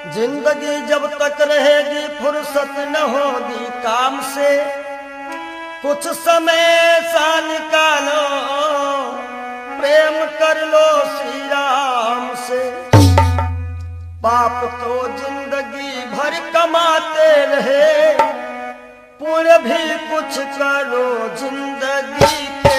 जिंदगी जब तक रहेगी फुर्सत न होगी काम से, कुछ समय सा निकालो प्रेम कर लो श्री राम से। पाप तो जिंदगी भर कमाते रहे, पुण्य भी कुछ करो जिंदगी के।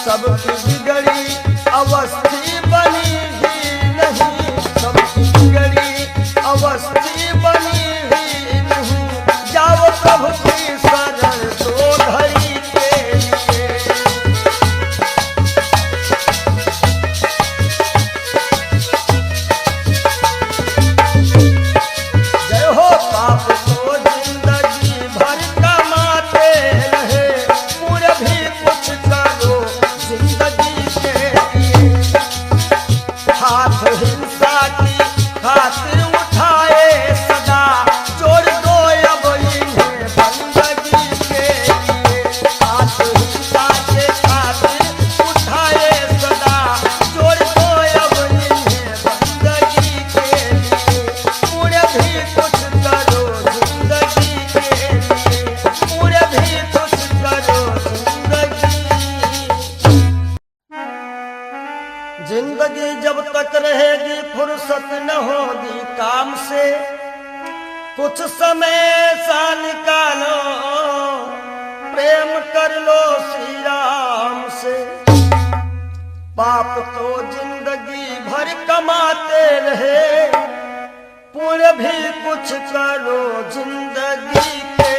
सबकी बिगड़ी अवस्थी बनी ही नहीं, सबकी बिगड़ी अवस्थी बनी ही नहीं। जाओ प्रभु की शरण दो घड़ी के लिए। जय हो पाप को जिंदगी भर कमाते रहे, पुण्य भी कुछ फुर्सत न होगी काम से, कुछ समय सा निकालो, प्रेम कर लो श्री राम से। पाप तो जिंदगी भर कमाते रहे, पुण्य भी कुछ करो जिंदगी के।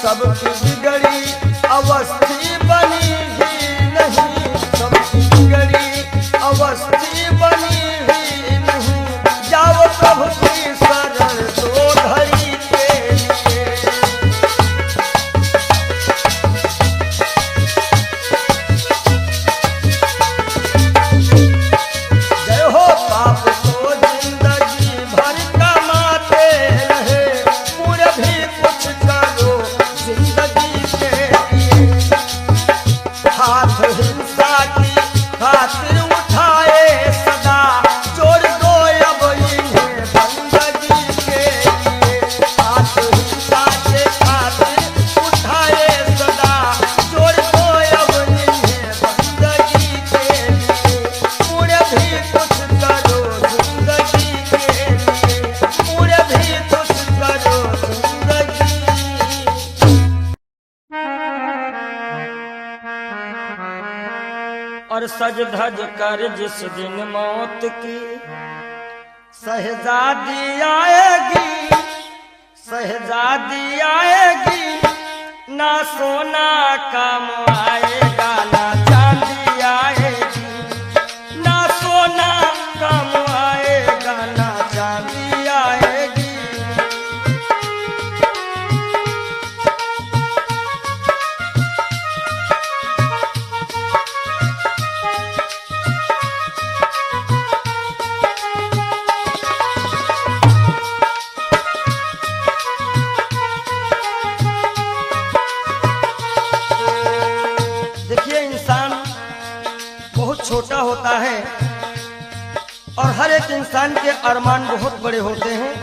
सबकी बिगड़ी अवस्थी बनी ही नहीं, सबकी बिगड़ी अवस्थी बनी ही नहीं। जाओ प्रभु की शरण दो धरी के लिए। जय हो पाप को जिंदगी भर कमाते रहे, पुण्य भी कुछ करो जिंदगी के लिए। और सज धज कर जिस दिन मौत की शहजादी आएगी, शहजादी आएगी, ना सोना काम आएगा ना चांदी आएगी, ना सोना काम आएगा ना चांदी आएगी। छोटा होता है और हर एक इंसान के अरमान बहुत बड़े होते हैं।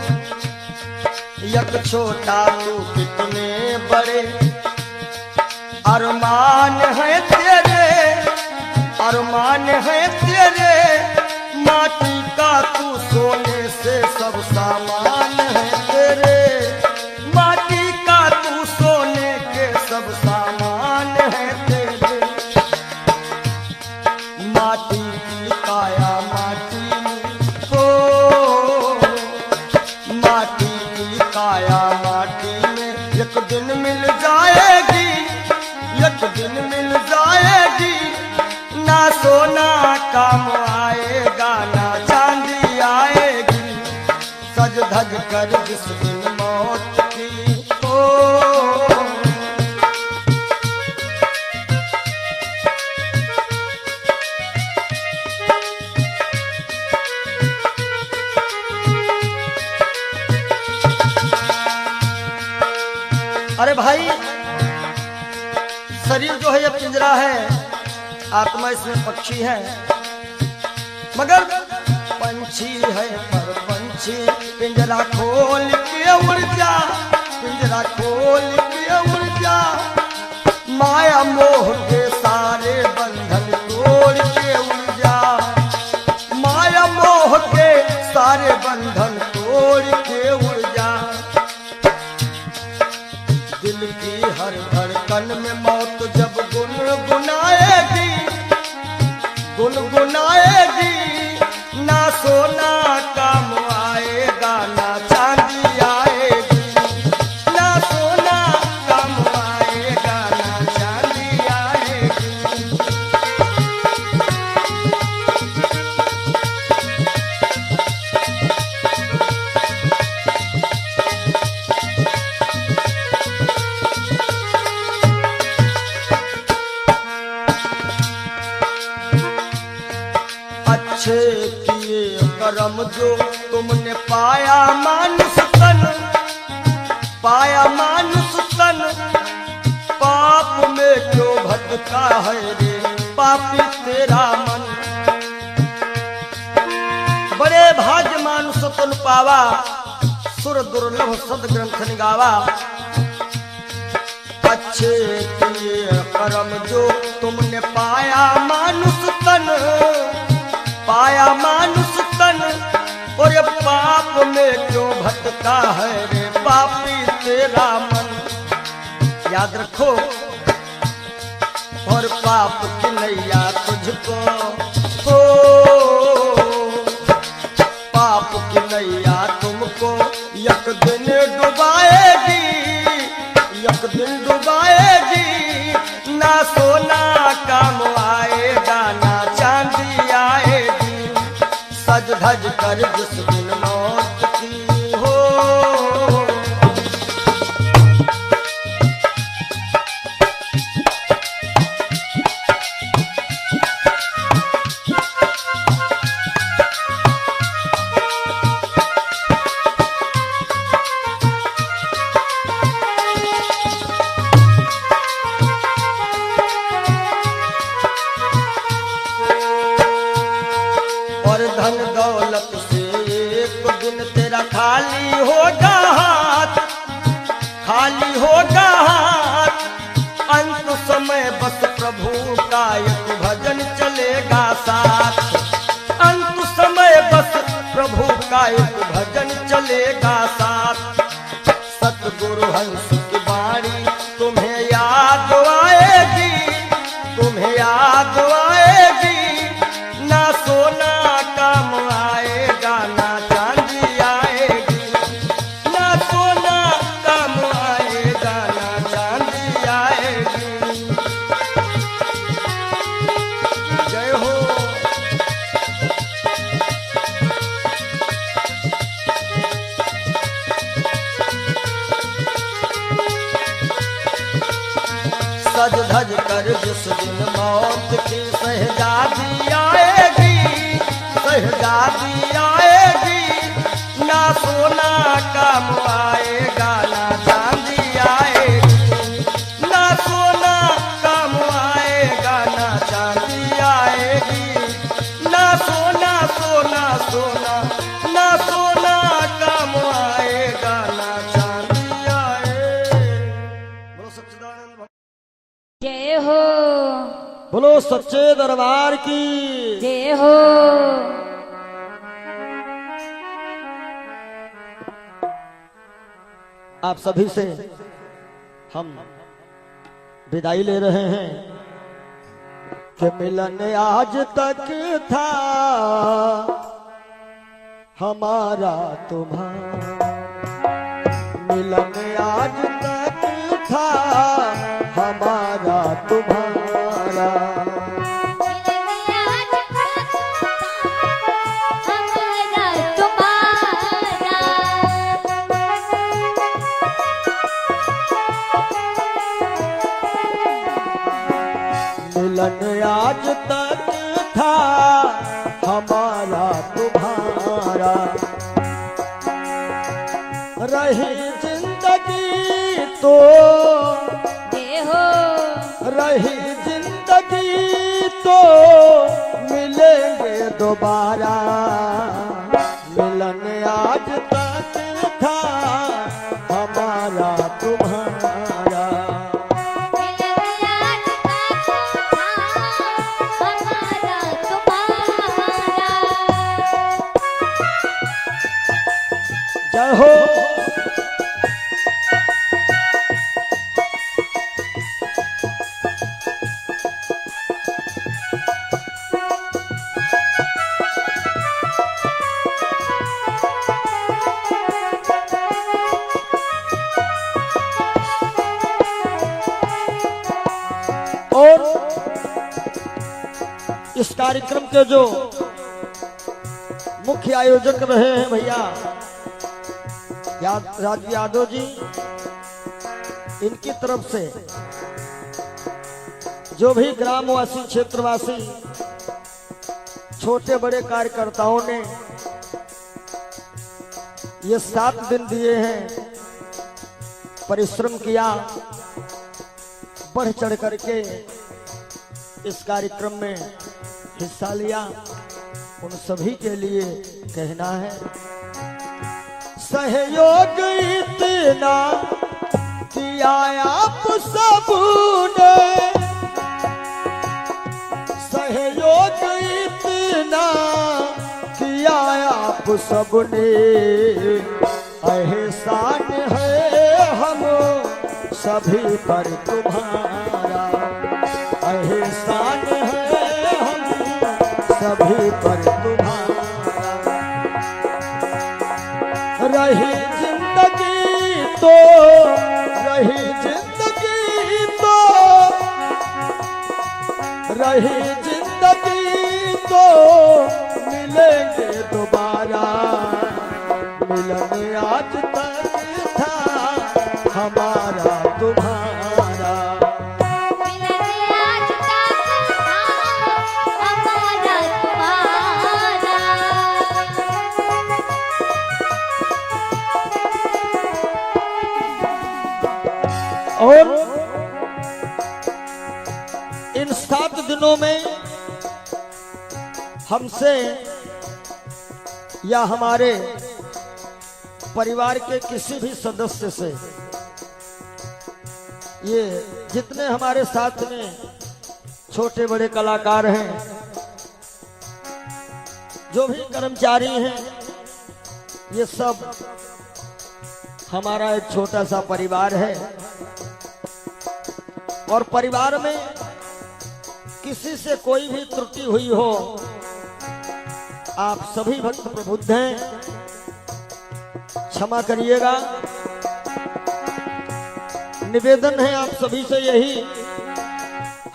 यक छोटा तू कितने बड़े अरमान है तेरे, अरमान है तेरे, माटी का तू सोने से सब सामान है तेरे, माटी का तू सोने के सब सामान है तेरे। माटी की काया माटी में हो, माटी की काया माटी में एक दिन मिल जाएगी, एक दिन मिल जाएगी, ना सोना काम आएगा ना चांदी आएगी, सज धज कर जिस दिन मौत की हो। अरे भाई, शरीर जो है ये पिंजरा है, आत्मा इसमें पक्षी है, मगर पंछी है पर पंछी पिंजरा खोल के उड़ जा, पिंजरा खोल के उड़ जा, माया मोह के सारे बंधन तोड़ के उड़ जा, माया मोह के सारे बंधन तोड़ के उड़ जा। दिल की हर धड़कन में मौत जब गुनगुनाएगी, गुनगुनाएगी, ना सोना काम आएगा ना चांदी आएगी, ना सोना काम आएगा ना चांदी आएगी। अच्छे किए करम जो तुमने पाया मानुष तन, पाया मानुष तन, पाप में क्यों भटका है रे पापी तेरा मन। बड़े भाग्य मानुष तन पावा, सुर दुर्लभ सद ग्रंथ निगावा। अच्छे किए करम जो तुमने पाया मानुष तन, पाया मानुष तन, और ये पाप में क्यों भटका है रे पापी तेरा मन। याद रखो, और पाप की नैया तुझको हो, पाप की नैया तुमको एक दिन डुबाएगी, एक दिन डुबाएगी, ना सोना काम आएगा ना चांदी आएगी, सज धज कर जिस दिन मौत की हो। धन दौलत से एक दिन तेरा खाली होगा हाथ, खाली होगा हाथ, अंत समय बस प्रभु का एक भजन चलेगा साथ, अंत समय बस प्रभु का एक भजन चलेगा साथ। सतगुरु हंस की वाणी तुम्हें याद आएगी, तुम्हें याद आएगी, सज धज कर जिस दिन मौत की शहजादी आएगी, शहजादी आएगी, ना सोना काम आएगा ना चांदी आएगी, ना सोना काम आएगा ना चांदी आएगी, ना सोना सोना सोना ना सोना काम आएगा ना चांदी आएगी। बोलो सच्चिदानंद जय हो, बोलो सच्चे दरबार की जय हो। आप सभी से हम विदाई ले रहे हैं कि मिलन आज तक था हमारा तुम्हारा, मिलन आज तक था हमारा तुम्हारा, मिलन आज तक था हमारा तुम्हारा, रही जिंदगी तो रही जिंदगी तो मिलेंगे दोबारा, मिलन आज तक था हमारा तुम्हारा, जय हो। और इस कार्यक्रम के जो मुख्य आयोजक रहे हैं भैया राजू यादव जी, इनकी तरफ से जो भी ग्रामवासी क्षेत्रवासी छोटे बड़े कार्यकर्ताओं ने ये 7 दिन दिए हैं, परिश्रम किया, बढ़ चढ़ करके इस कार्यक्रम में हिस्सा लिया, उन सभी के लिए कहना है सहयोग इतना किया आप सबने, सहयोग इतना किया आप सबने, एहसान है हम सभी पर तुम्हारा, एहसान है हम सभी पर तुम्हारा, रही जिंदगी तो रही जिंदगी तो रही जिंदगी तो मिलेंगे दोबारा, मिलन आज तक था हमारा तुम्हारा, मिलन आज तक था हमारा तुम्हारा। और इन 7 दिनों में हमसे या हमारे परिवार के किसी भी सदस्य से, ये जितने हमारे साथ में छोटे बड़े कलाकार हैं, जो भी कर्मचारी हैं, ये सब हमारा एक छोटा सा परिवार है, और परिवार में किसी से कोई भी त्रुटि हुई हो, आप सभी भक्त प्रबुद्ध हैं, क्षमा करिएगा। निवेदन है आप सभी से यही,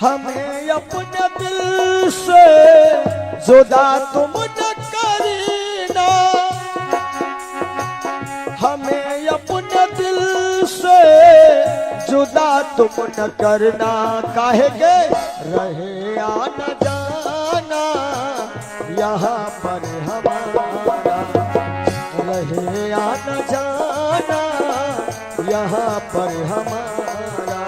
हमें अपने दिल से जुदा तुम न करना, हमें अपने दिल से जुदा तुम न करना, काहे के रहे या न जाना यहाँ पर हमारा, रहे या न जाना यहाँ पर हमारा।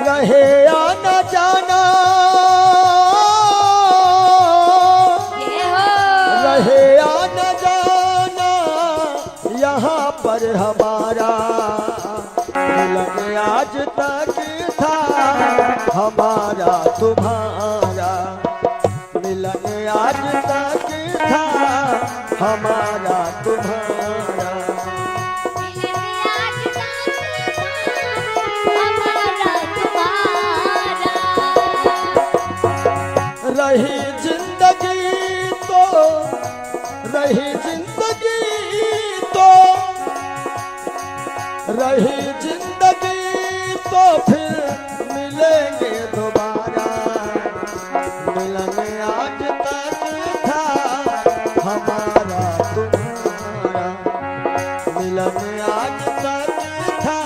रहे या न जाना, रहे या न जाना यहाँ पर हमारा, मिलन आज तक था हमारा तुम्हारा, मिलन आज तक था हमारा तुम्हारा। रही जिंदगी तो, रही जिंदगी तो, रही जिंदगी तो फिर मिलेंगे दोबारा, मिलन आज तक था हमारा तुम्हारा, मिलन आज तक था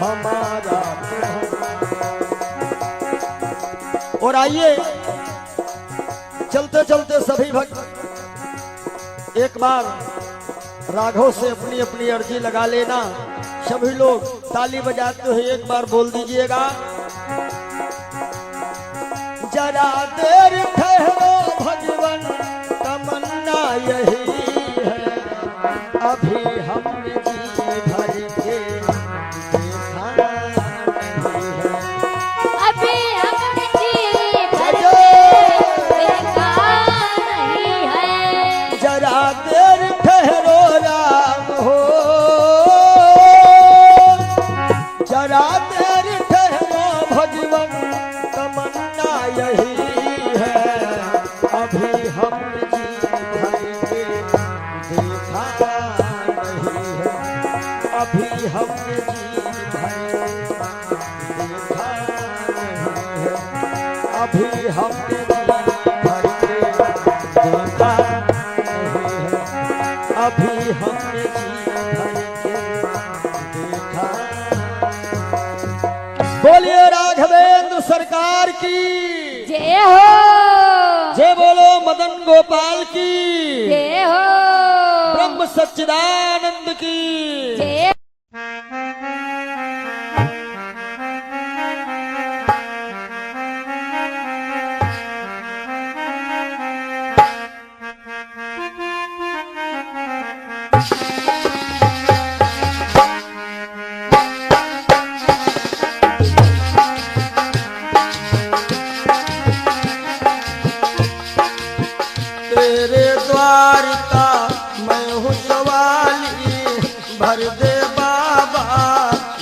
हमारा तुम्हारा। और आइए चलते चलते सभी भक्त एक बार राघव से अपनी अपनी अर्जी लगा लेना। सभी लोग ताली बजाते हुए एक बार बोल दीजिएगा, जरा देर ठहरो भगवन तमन्ना यही है, अभी हमने जी भर के देखा नहीं है, अभी हमने जी भर देखा नहीं है। जरा देर ठहरो राम हो, जरा देर ठहरो भगवन तमन्ना यही है, अभी हम जी भर के देखा नहीं है, अभी हम जी भर देखा नहीं है, अभी हम जी भर के देखा नहीं है, अभी हमने जी भर के देखा। बोलिए राघवेंद्र सरकार की जय हो, जय, बोलो मदन गोपाल की जय हो, ब्रह्म सच्चिदानंद की जय। तेरे द्वार का मैं हूँ सवाली, भर दे बाबा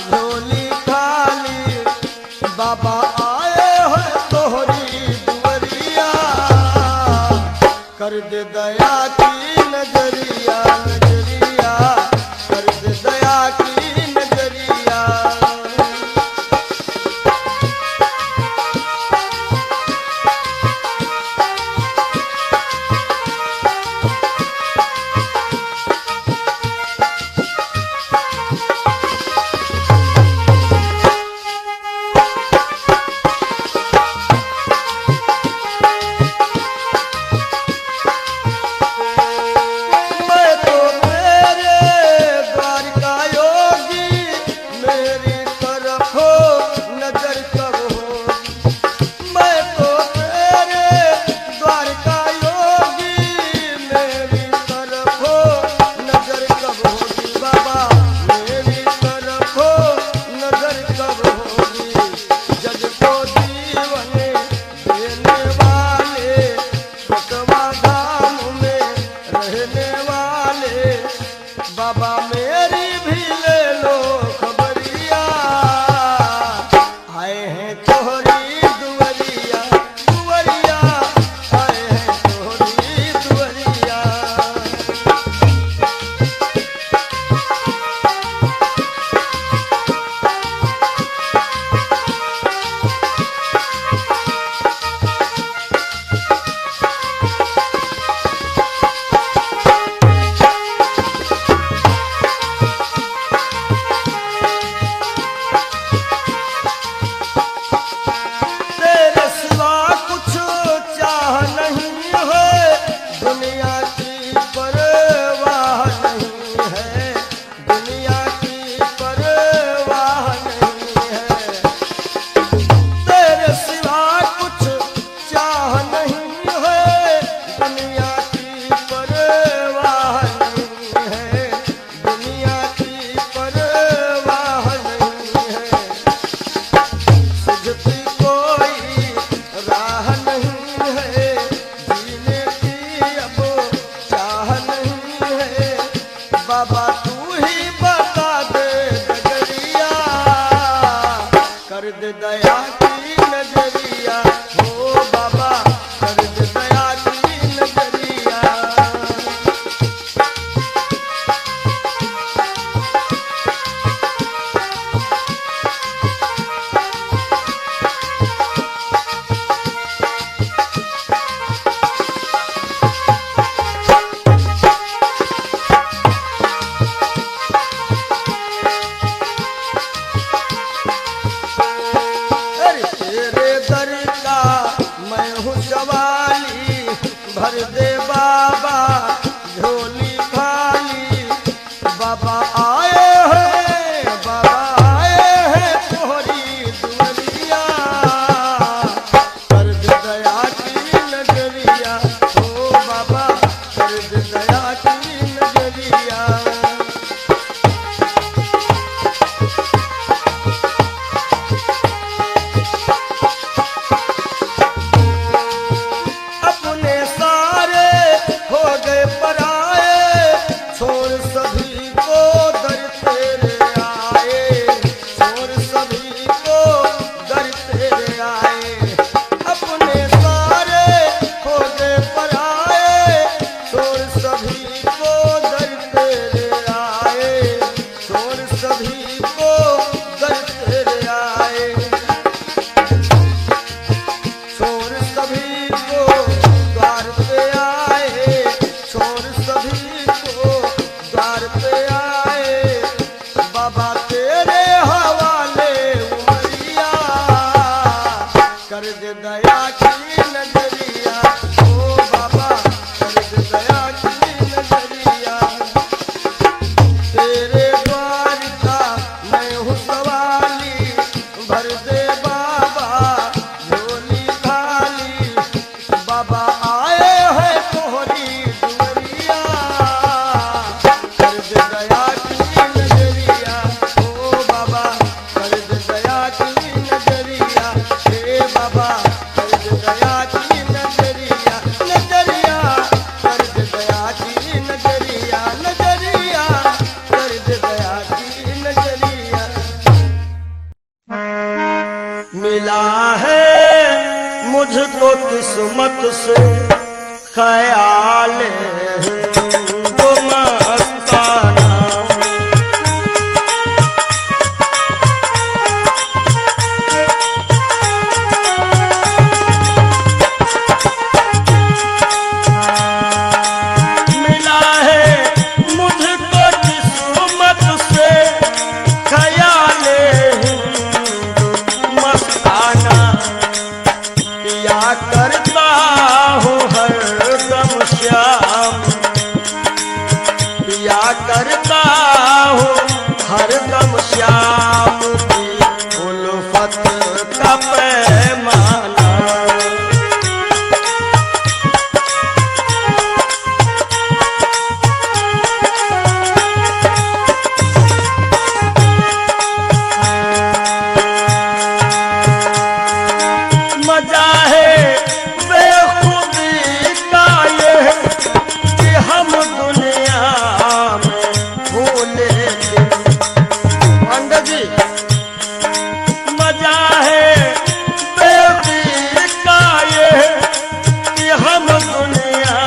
झोली खाली, बाबा आए हो तोहरी दुवरिया, कर दे दया की नजरिया, नजरिया कर दे दया की नजरिया। दया की नजरिया हो बाबा कर दे दया की नजरिया। तेरे दर का मैं हूँ सवाली भर दे बाबा झोली खाली। बाबा आए हैं तोहरी दुआरिया कर दे दया की नजरिया हो बाबा कर दे दया की नजरिया। कर दे दया की नजरिया ओ बाबा कर दे दया की नजरिया। तेरे द्वार का मैं हूँ सवाली भर दे बाबा झोली खाली। बाबा आए हैं तोहरी दुआरिया कर दे दया की नजरिया ओ बाबा कर दे दया की नजरिया। बाबा कर दे दया की नजरिया नजरिया कर दे दया की नजरिया नजरिया कर दे दया की नजरिया। मिला है मुझको किस्मत से ख्याल तो मस्ताना। करता हूँ हरदम श्याम की उल्फत का पैमाना। मजा है बेखुदी का ये कि हम दुनिया मजा है बेखुदी का ये कि हम दुनिया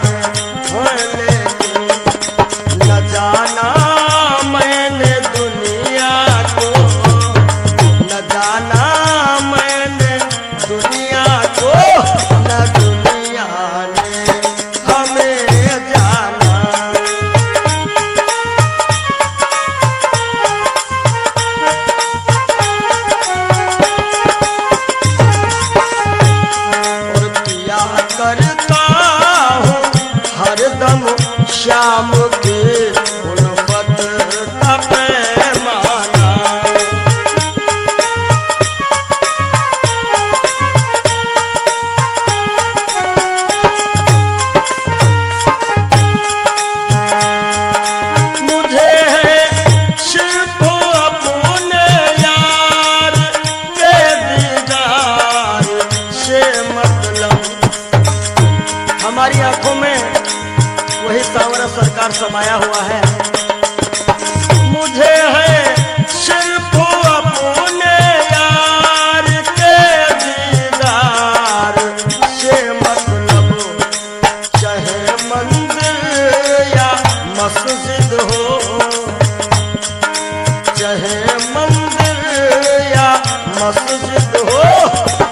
में भूले। न जाना मैंने दुनिया को न जाना मैंने दुनिया को न दुनिया ने हमें जाना। करता हूँ हरदम श्याम की उल्फत का पैमाना। मुझे है सिर्फ अपने यार के दीदार से मतलब। हमारी आंखों में वही सांवरा सरकार समाया हुआ है। मुझे है सिर्फ अपने यार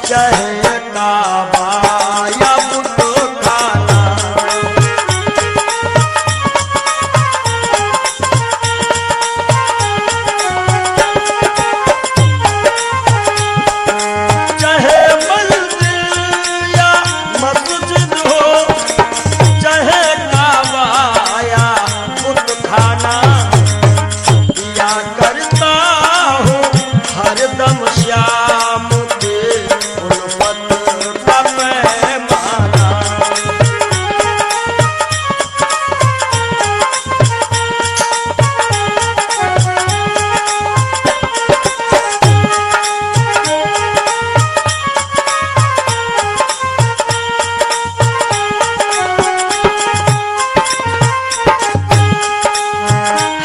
चाहे काबा या बुत खाना। चाहे मंदिर या मस्जिद हो, चाहे काबा या बुत खाना, या करता हूँ हरदम श्याम के उल्फत का पैमाना।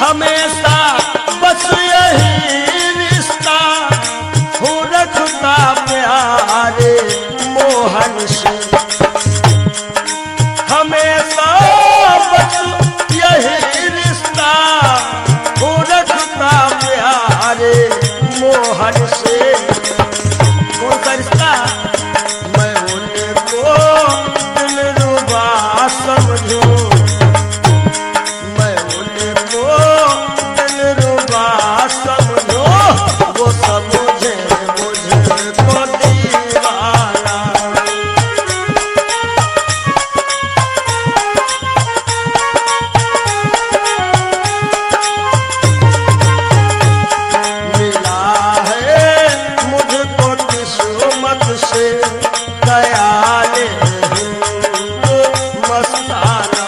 हमेशा बस यही रिश्ता हूँ रखता प्यारे मोहन से। हमेशा बस यही रिश्ता हूँ रखता प्यारे मोहन से। कौन सा रिश्ता? मैं उनको दिलरुबा समझूं, मैं उनको दिलरुबा समझो, वो समझे मुझको दीवाना। मिला है मुझको किस्मत से ख्याल हिंदू मस्ताना।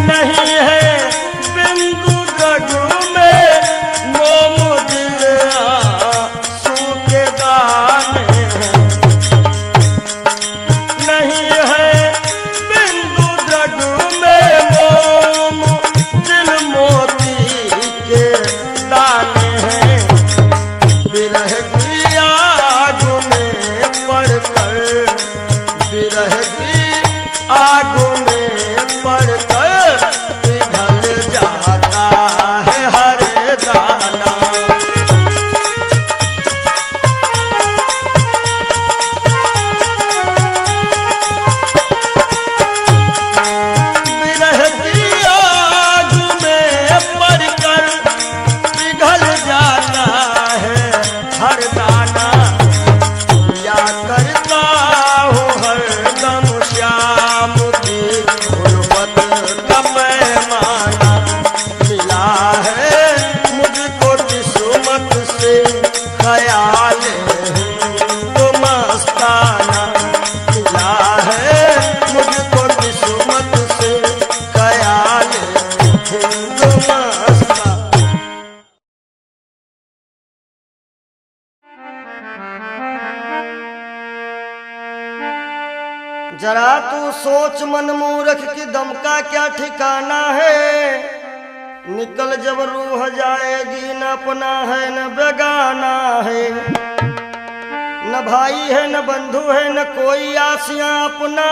नहीं है बिंदु जग में मोम दिल आंसू के दाने हैं। नहीं है बिंदु जग में मोम दिल मोती के दाने हैं। विरह की आग में पड़कर, विरह की आग में पड़कर पिघल जाता है हर दाना। विरह की आग में पड़कर पिघल जाता है हर दाना। या करता हूँ हरदम श्याम की गुर्बत का पैमाना। मिला है मुझको किस्मत से ख्याल हिंदू मस्ताना। मिला है मुझको किस्मत से ख्याल हिंदू मस्ताना। जरा तू सोच मन मूर्ख की दम का क्या ठिकाना है। निकल जब रूह जाएगी, न अपना है न बेगाना है, न भाई है न बंधु है न कोई आसियां अपना।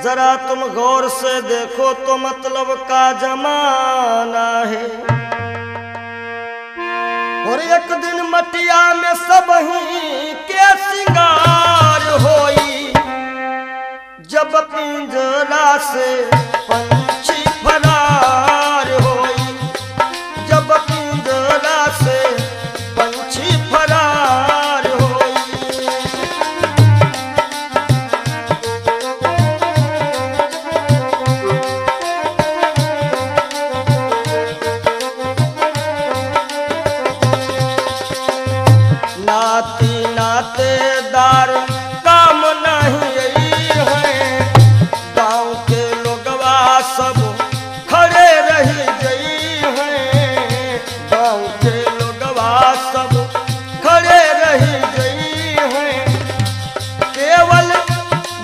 जरा तुम गौर से देखो तो मतलब का जमाना है। और एक दिन मटिया में सब ही के सिंगार होई, जब पिंजरा से पंछी फरार होई, जब पिंजरा से पंछी फरार होई। नाती नातेदार काम नहीं है, गांव के लोगवा सब खड़े रही गई हैं। गांव के लोगवा सब खड़े रही गई हैं। केवल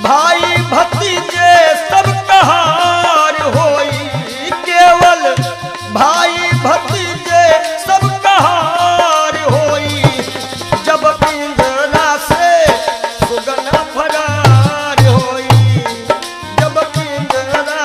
भाई भतीजे सब कहार होई, केवल भाई भतीजे सब कहार होई। जब पिंजरा से सुगना फरार होई, जब पिंजरा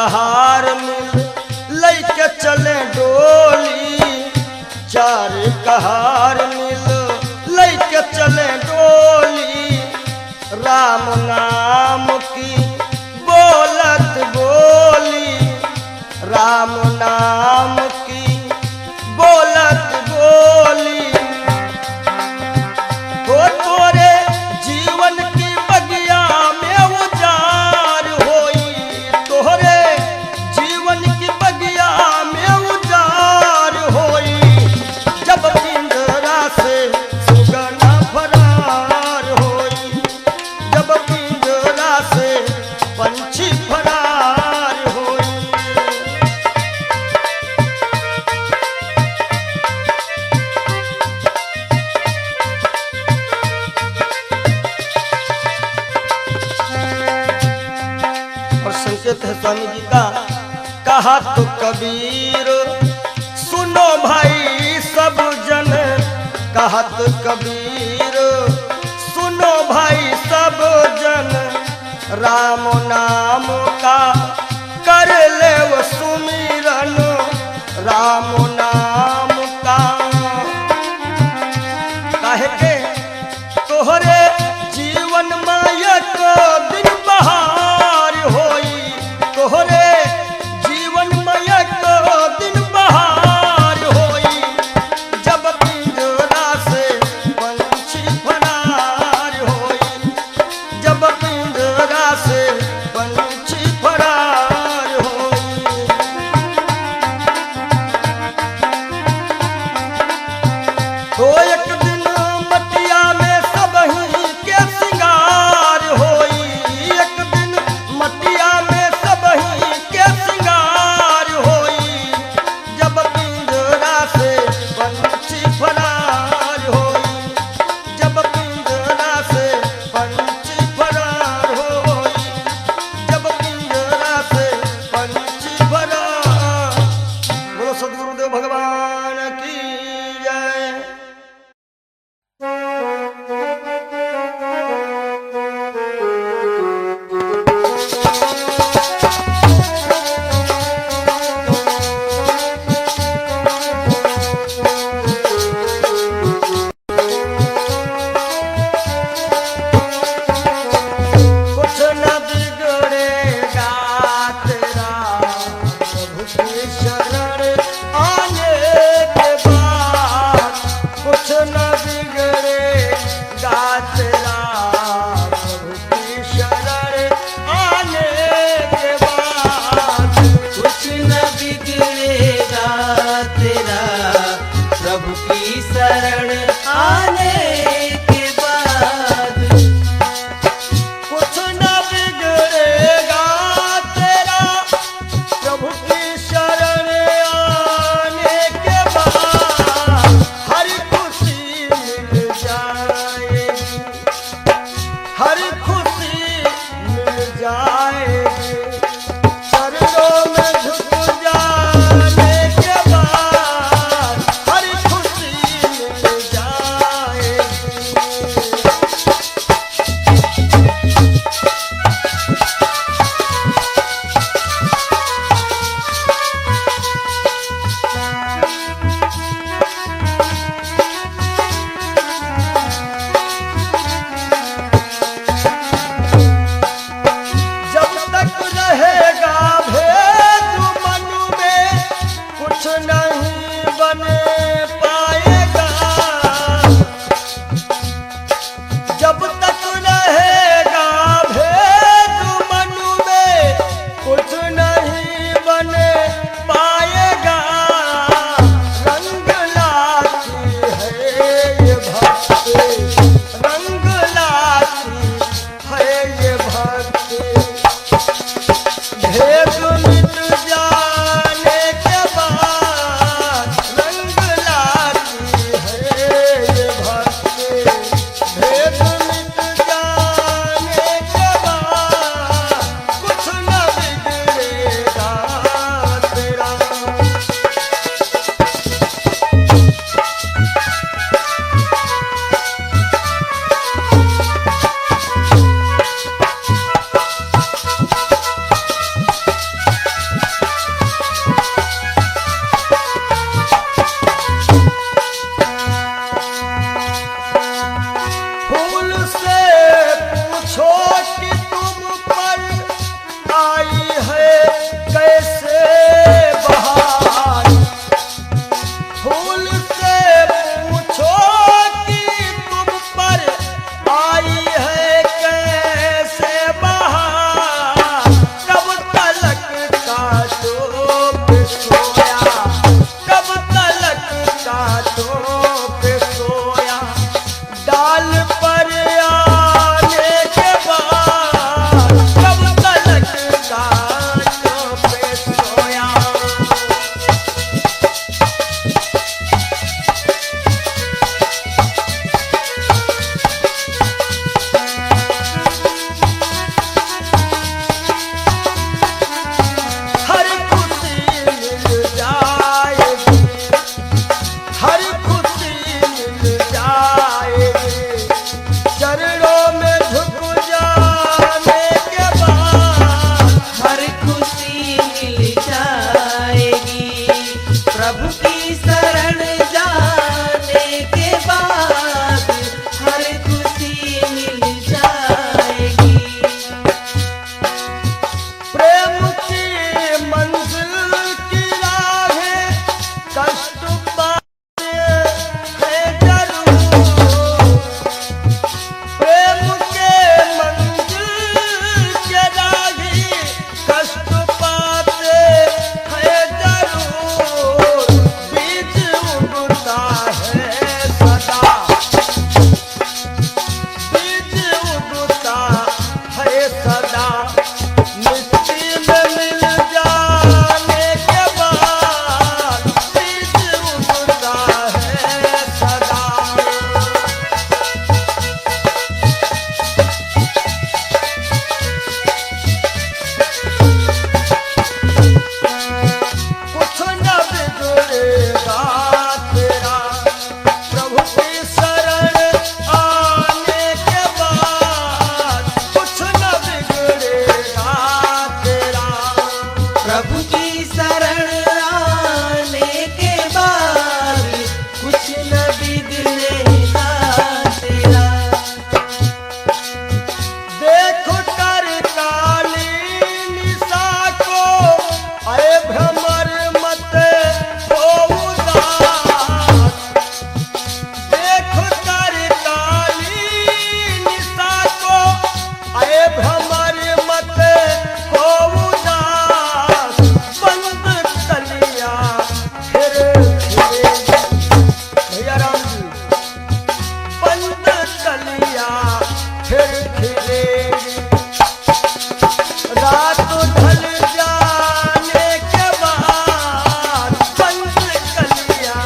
कहार मिल लैके चले डोली, चार कहार मिल लैके चले डोली, राम नाम की बोलत बोली, राम नाम की बोलत बोली। हो तोरे जीवन की बगिया में उजार होई, तोरे जीवन की बगिया में उजार होई, जब पिंजरा से सुगना फरार होई, जब पिंजरा से पंछी फरार होई। और संकेत है स्वामी जी का, कहा तो कबीर सुनो भाई सब जन, कहा तो कबीर सुनो भाई सब जन, राम नाम का कर ले वो सुमिरन, राम नाम का। काहे के तोहरे जीवन मायक दिन बहार होई, तोहरे जीवन मायक दिन बहार होई, जब पिंजरा से पंछी फरार होई, जब पिंजरा से पंछी फरार होई। तो एक दिन मटिया में सबही के सिंगार होई, एक दिन मटिया में सबही के सिंगार होई, जब पिंजरा से पंछी फरार होई, जब पिंजरा से पंछी फरार होई, जब पिंजरा से पंछी फरार। बोलो सद्गुरुदेव भगवान की जय। कुछ न बिगड़ेगा तेरा प्रभु की शरण आने के बाद, कुछ न बिगड़ेगा तेरा प्रभु की शरण आने के बाद, कुछ न बिगड़ेगा तेरा प्रभु की शरण आने के बाद, कुछ न बिगड़ेगा तेरा प्रभु की शरण जाएगी। प्रभु की शरण जाने के बाद हर खुशी मिल जाएगी। प्रेम की मंजिल की राहें कष्ट पाते हैं जरूर। प्रेम के मंजिल के राही कष्ट पाते हैं जरूर। बीज उगता है सदा, बीज उगता है सदा। मिट्टी में मिल जाने के बाद बीज उगता है सदा। कुछ न बिगड़ेगा तेरा प्रभु की शरण आने के बाद। कुछ न बिगड़ेगा तेरा प्रभु की शरण आने के बाद कुछ न बिगड़ेगा तेरा। देखो कर काली निशा को अरे भ्रमर मत हो उदास। देखो कर काली निशा को अरे भ्रमर मत हो उदास। बंद कलियां फिर खिलेंगी। भैया राम जी, बंद कलियां फिर खिलेंगी। रात ढल जाने के बाद बंद कलियां।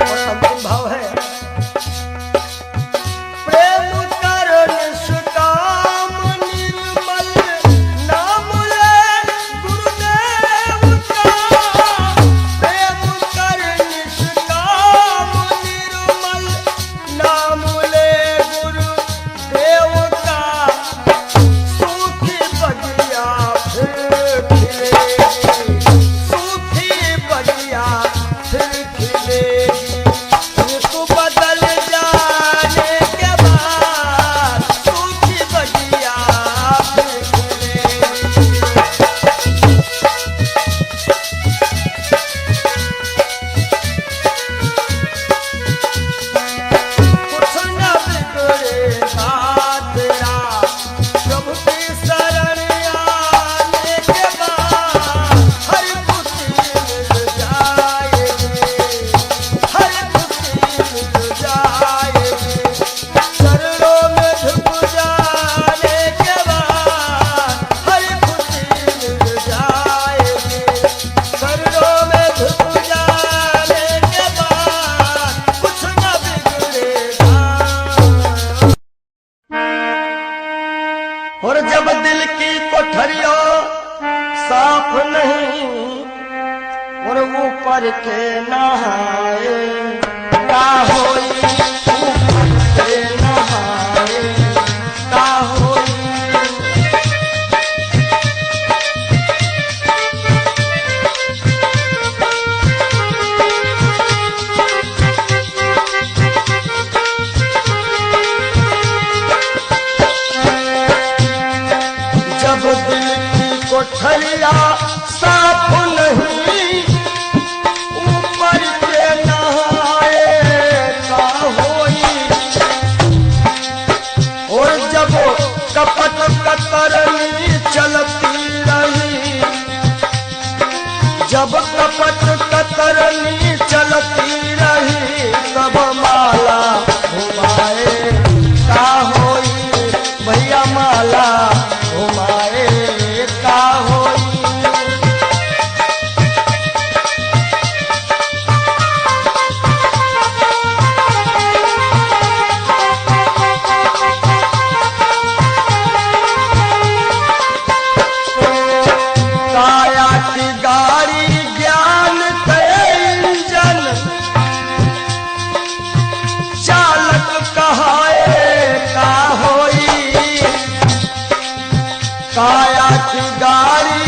और अंतिम भाव है प्रेम कर निष्काम निर्मल नाम ले गुरुदेव का। प्रेम कर निष्काम निर्मल नाम ले गुरुदेव का। सूखी बगिया फिर खिलेगी, सूखी बगिया फिर खिलेगी। ऋतु बदल जाने के बाद सूखी बगिया फिर खिलेगी। कुछ न बिगड़ेगा तेरा प्रभु की शरण आने के बाद हर खुशी मिल जाएगी। हर खुशी मिल जाएगी। चरणों में झुक जाने के बाद हर खुशी मिल जाएगी। चरणों में झुक जाने के बाद कुछ न बिगड़ेगा। और जब दिल की कोठरियों साफ नहीं और ऊपर के नहाए का होई। ऊपर के नहाए का होई। जब दिल की कोठरिया साफ नहीं ऊपर के नहाए का होई। और जब कपट कतरनी चलती रही, जब कपट कतरनी चलती रही तब माला घुमाए का होई। भैया माला घुमाए का होई। काया की गाड़ी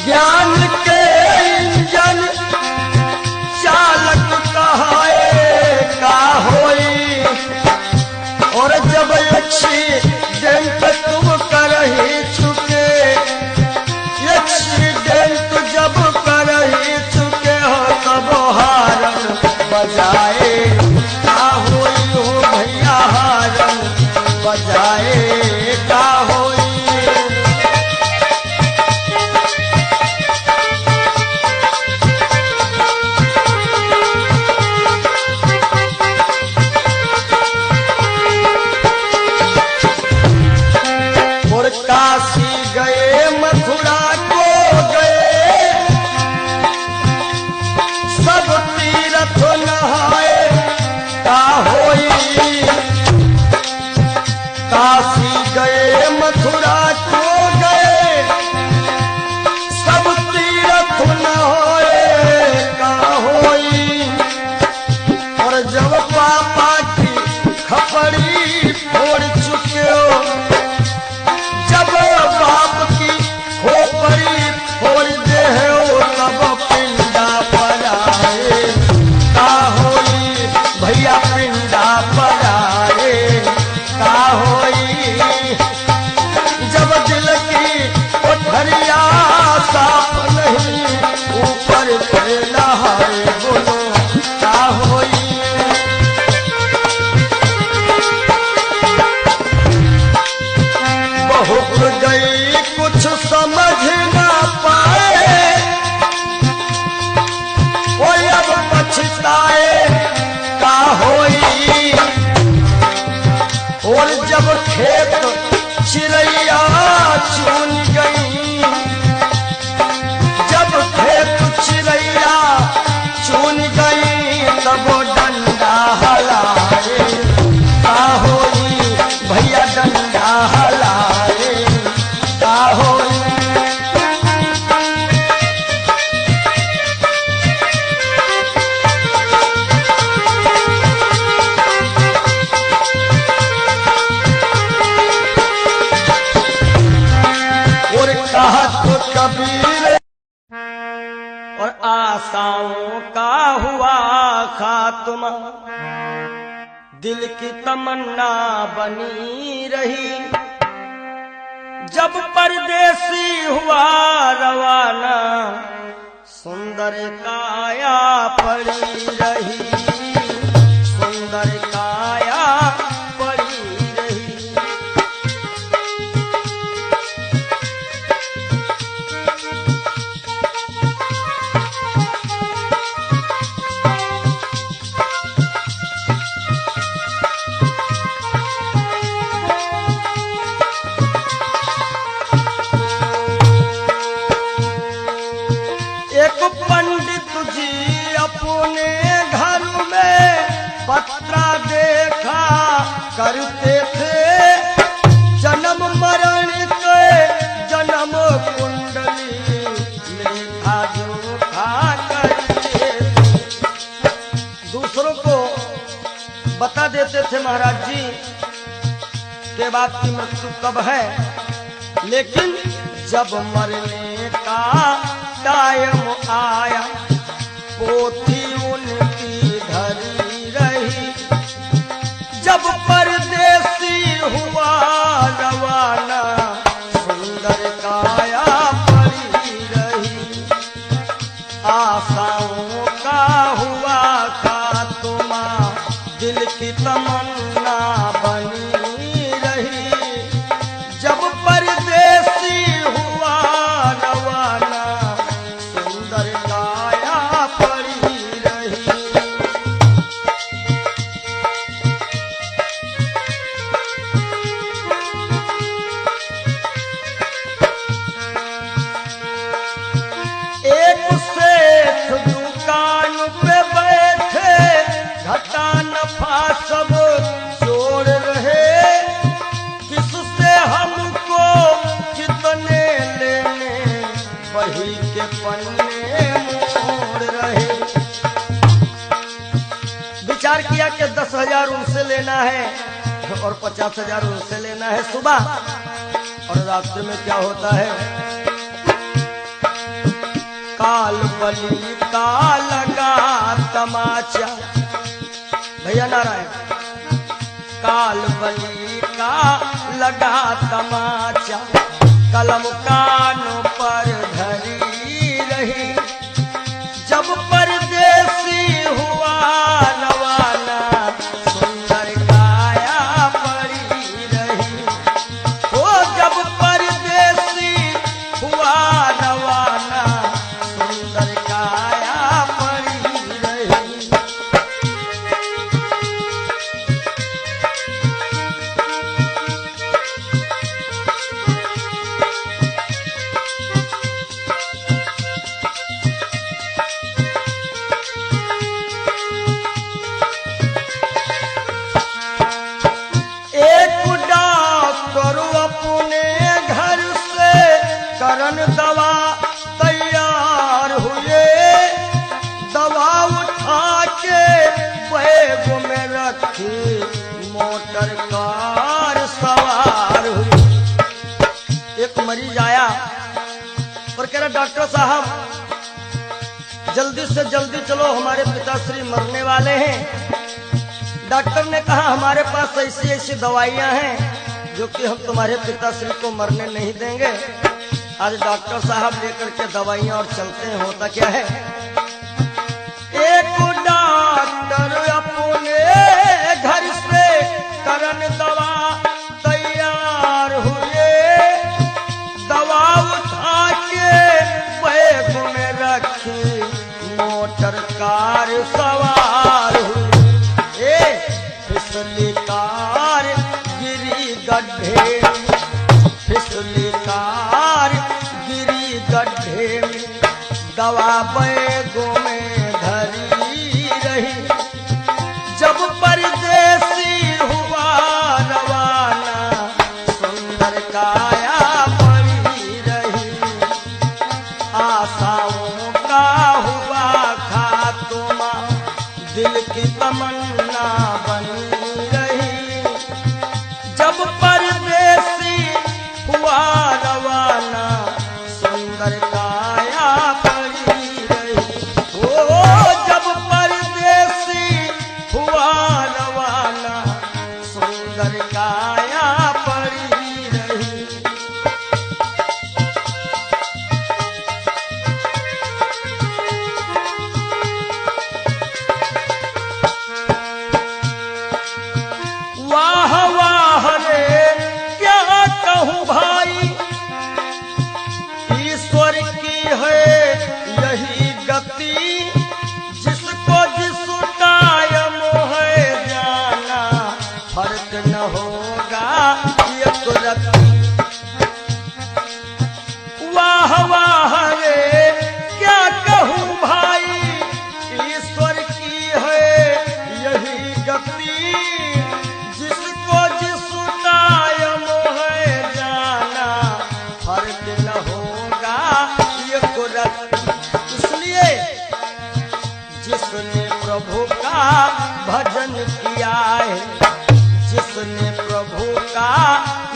ज्ञान के इंजन चालक कहाए का होई। और जब एक्सीडेंट तुम कर ही चुके, एक्सीडेंट जब कर ही चुके हो तब हारन बजाए का होई हो भैया, हारन बजाए का होई। और काशी गए मथुरा को गए, सब तीर्थ नहाए का होई। काशी गए मथुरा को गए, सब तीर्थ नहाए का होई। और जब पापा की खपड़ी फोड़ चुके हो, जब बाप की खोपड़ी फोड़ दे हो तब पिंडा पर आए का होई भैया, पिंडा पर आए का होई। जब दिल की कोठरिया साफ नहीं, ऊपर से नहाए बोलो का होई। बहुत गई कुछ समझ ना पाए, कोई अब पछताए का होई। और जब खेत चिड़ैया चुन गई, जब खेत चिड़ैया चुन गई तब डंडा हलाए का होई भैया, डंडा हलाए का होई। और कहा तो कबीर, और आशाओं का हुआ खात्मा, दिल की तमन्ना बनी रही। जब परदेसी हुआ रवाना, सुंदर काया पड़ी रही, सुंदर काया पड़ी रही। एक पंडित जी अपने घर में पत्रा देखा करते थे, जन्म मरण के जन्म कुंडली लेखा जोखा करते थे। दूसरों को बता देते थे महाराज जी के बाप की मृत्यु कब है, लेकिन जब मरने का टाइम आया पोथी उनकी धरी रही। जब परदेसी हुआ रवाना, सुंदर काया पड़ी रही। आशाओं का हुआ खात्मा, दिल की तमन्ना बनी रही। जब परदेसी हुआ रवाना, सुंदर काया पड़ी रही। एक सेठ दुकान पे बैठे, घटा नफा सब जोड़ रहे। किससे हमको कितने लेने, वही के पन्ने मोड़ रहे। विचार किया कि 10,000 उनसे लेना है और 50,000 उनसे लेना है। सुबह और रात्रि में क्या होता है? काल बलि का लगा तमाचा, भैया नारायण, काल बलि का लगा तमाचा, कलम कानों पर धरी रही, जब परदेसी हुआ रवाना, सुंदर काया पड़ी रही। ओ जब परदेसी हुआ रवाना, सुंदर काया पड़ी रही। करन दवा तैयार हुए, दवा उठा के बैग में रखी, मोटर कार सवार हुई। एक मरीज आया और कह रहा डॉक्टर साहब जल्दी से जल्दी चलो, हमारे पिताश्री मरने वाले हैं। डॉक्टर ने कहा हमारे पास ऐसी ऐसी दवाइयां हैं जो कि हम तुम्हारे पिताश्री को मरने नहीं देंगे। आज डॉक्टर साहब लेकर के दवाइयां और चलते हैं। होता क्या है, एक डॉक्टर अपने घर से करन दवा तैयार हुए, दवा उठा के बैग में रखी, मोटर कार सवार हुई। फिसली कार गिरी गड्ढे, फिसली कार गिरी गड्ढे में, दवा बैगों में धरी रही, जब परदेसी हुआ रवाना, सुंदर काया पड़ी रही। आशाओं का हुआ खात्मा, दिल की तमन्ना बनी रही, जब परदेसी हुआ रवाना, सुंदर काया पड़ी रही। ओ जब परदेसी हुआ रवाना, सुंदर काया पड़ी रही। वाह वाह रे क्या कहूँ भाई, ईश्वर की है यही गति, जिसको जिस टाइम है जाना, फर्क न होगा एक रत्ती। वाह वाह रे क्या कहूँ भाई, ईश्वर की है यही गति, जिसको जिस टाइम है जाना, फर्क न होगा एक रत्ती। इसलिए जिसने प्रभु का भजन किया है, जिसने प्रभु का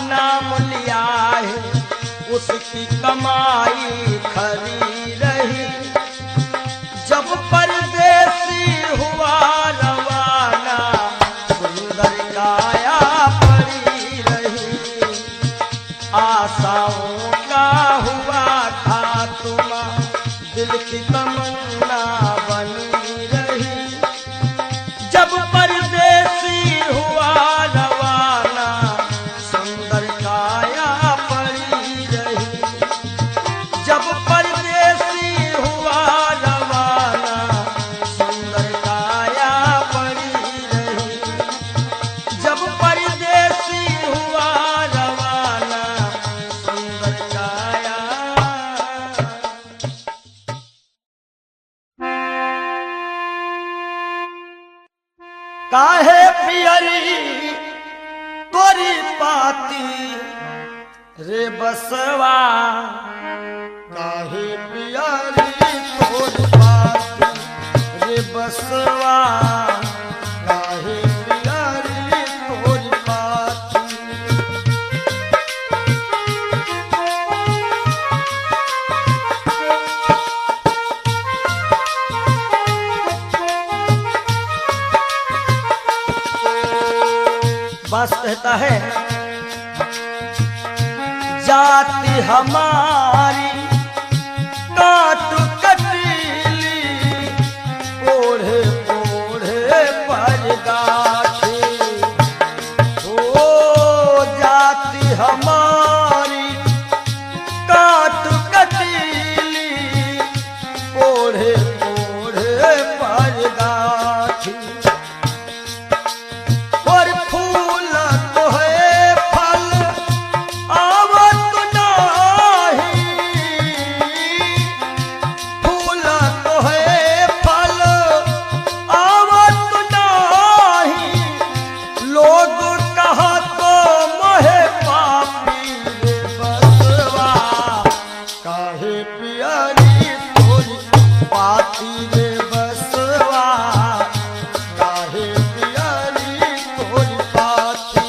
नाम लिया है, उसकी कमाई खरी रही, जब परदेसी हुआ रवाना, सुंदर काया पड़ी रही। आशाओं का हुआ खात्मा, दिल की तमन्ना बनी रही, जब परदेसी हुआ रवाना, सुंदर काया पड़ी रही, जब परदेसी हुआ रवाना, सुंदर काया पड़ी रही, जब परदेसी हुआ रवाना, सुंदर काया। काहे पियरी तोरी पाती रे बसवा, काहे पियरी तोरी पाती रे बसवा, काहे पियरी तोरी पाती। कहता है जाति हमारी काट कटीली ओढ़े ओढ़े पर गाछी ओ जाति हमारी काट कटीली ओढ़े ओढ़े पर गाछी और फूल तो है फल आवत नाही फूल तो है फल आवत नाही लोग कहा तो मोहे पापी रे बसवा काहे पियरी तोरी पाती रे बसवा काहे पियरी तोरी पाती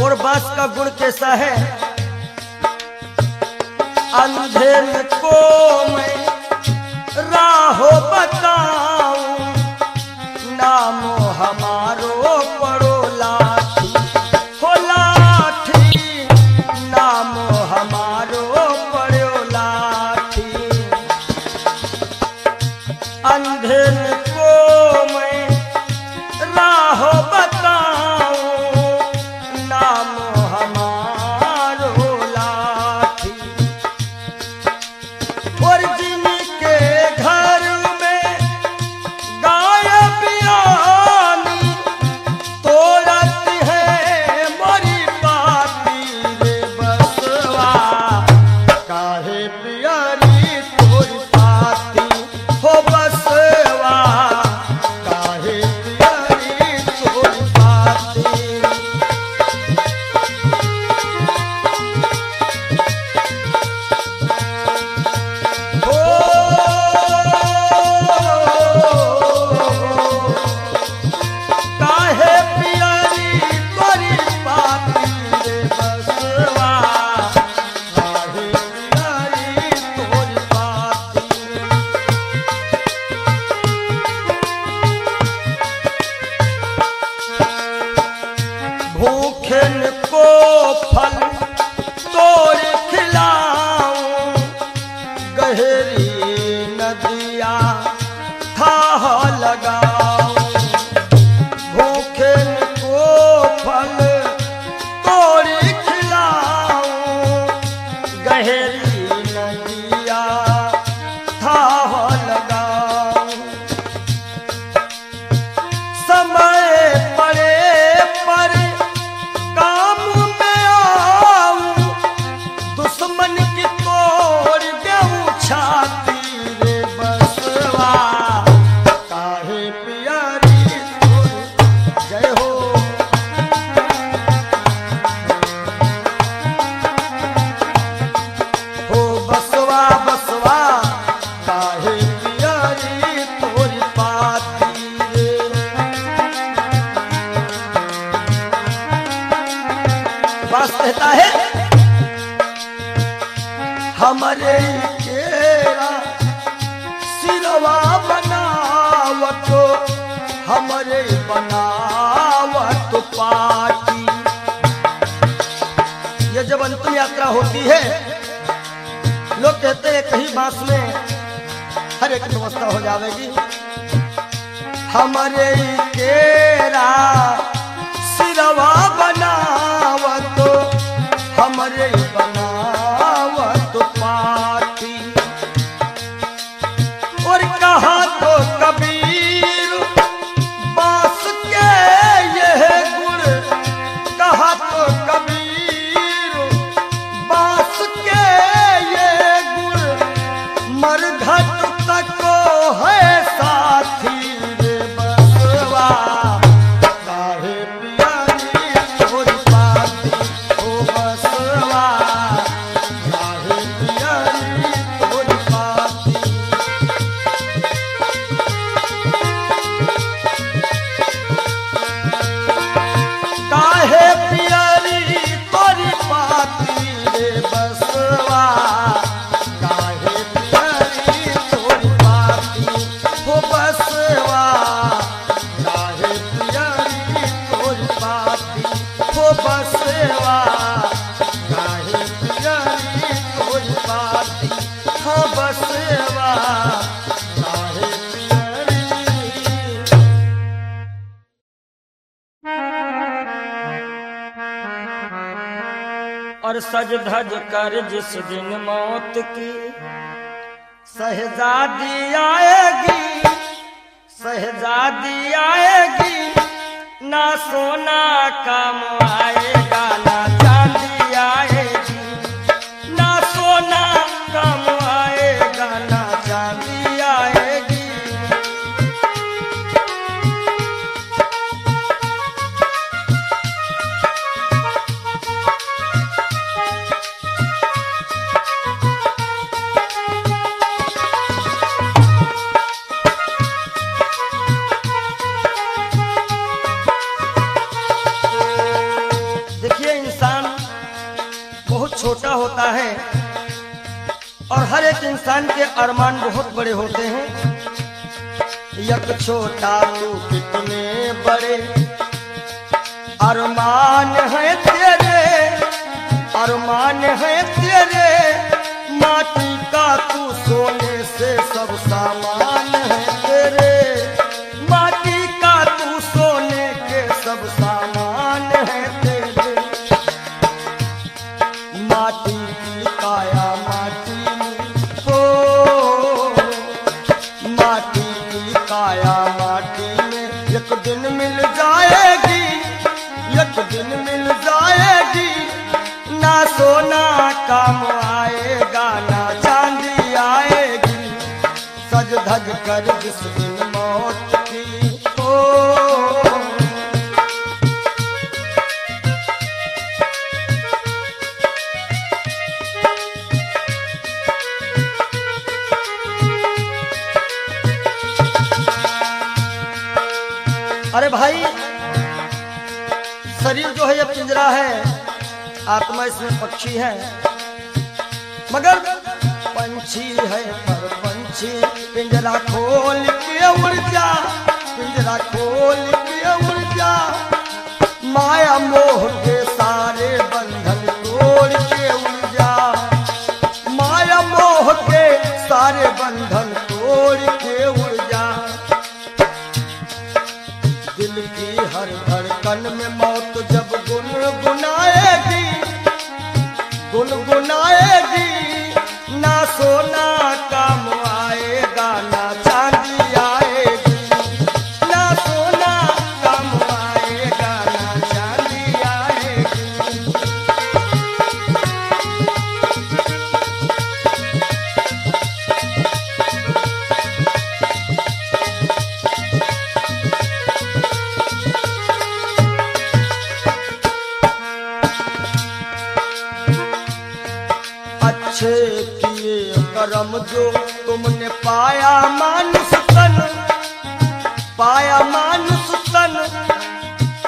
और बांस का गुण कैसा है अंधेर को मैं राहो बताऊं नामो हमारो पड़ो लाठी हो लाठी नामो हमारो पड़ो लाठी अंधेर को मैं राहो बताऊं नाम हमारो लाठी और जिनके घर में गाय बियानी तोड़त है मरी पाती रे बसवा काहे पियरी तोरी पाती हो बसवा काहे पियरी तोरी पाती काहे पियरी तोरी पाती रे बसवा काहे पियरी तोरी पाती भूखन को फल तोड़ खिलाऊं गहरी नदिया थाह लगाऊं भूखन को फल तोड़ खिलाऊं गहरी नदिया थाह लगाऊं समय पड़े पर काम में आऊं दुश्मन की तोड़ देऊं छाती रे बसवा काहे पियरी तोरी जय हो हो बसवा बसवा काहे पियरी तोरी पाती रे बास कहता है हमरे केरा सिरवा बनावत हमरे बनावत पाटी ये जब अंतिम यात्रा होती है लोग कहते हैं कहीं बांस में हर एक व्यवस्था हो जाएगी हमरे केरा सिरवा बनावत हमरे बनावत पाटी और कहा तो कबीर बांस के यह गुण कहा तो कबीर बांस के यह गुण मरघट तक है साथी रे बसवा काहे हाँ बसवा काहे पियरी। और सज धज कर जिस दिन मौत की शहजादी आएगी, शहजादी आएगी, ना सोना काम आएगा ना चांदी आएगी, ना सोना काम आएगा ना चांदी आएगी। देखिए इंसान बहुत छोटा होता है और हर एक इंसान के अरमान बहुत बड़े होते हैं। यक छोटा तू कितने बड़े अरमान है तेरे, अरमान है तेरे, माटी का तू सोने से सब सामान है तेरे, माटी का तू सोने के सब सामान है तेरे। माटी की काया माटी में हो, माटी की काया माटी में एक दिन मिल जाएगी, एक दिन मिल जाएगी, ना सोना काम आएगा ना चांदी आएगी। सज धज कर जिस दिन मौत की हो। अरे भाई, शरीर जो है ये पिंजरा है, आत्मा इसमें पक्षी है, मगर पंछी है पर पंछी पिंजरा खोल के उड़ जा, पिंजरा खोल के उड़ जा, माया मोह के सारे बंधन तोड़ के उड़ जा, माया मोह के सारे बंधन तोड़ के उड़ जा। दिल की हर धड़कन में मौत जब गुनगुनाएगी, गुनगुनाएगी, ना सोना काम आएगा ना चांदी आएगी, ना सोना काम आएगा ना चांदी आएगी। अच्छे किए कर्म जो तुमने पाया मानुष तन, पाया मानुष तन,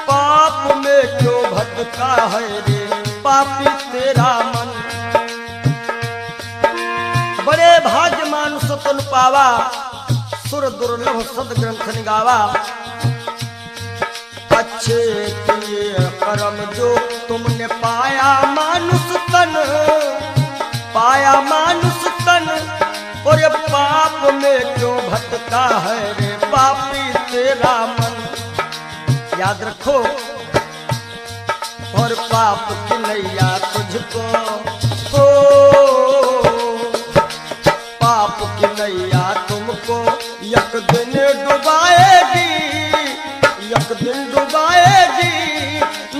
पाप में क्यों भटका है रे पापी तेरा मन। बड़े भाग्य मानुष तन पावा, सुर दुर्लभ सद ग्रंथ निगावा। अच्छे किए कर्म जो तुमने पाया मानुष तन, पाया मानुष तन, और ये पाप में क्यों भटका है रे पापी तेरा मन। याद रखो, और पाप की नैया तुझको हो, पाप की नैया तुमको एक दिन डुबाएगी, एक दिन डुबाएगी,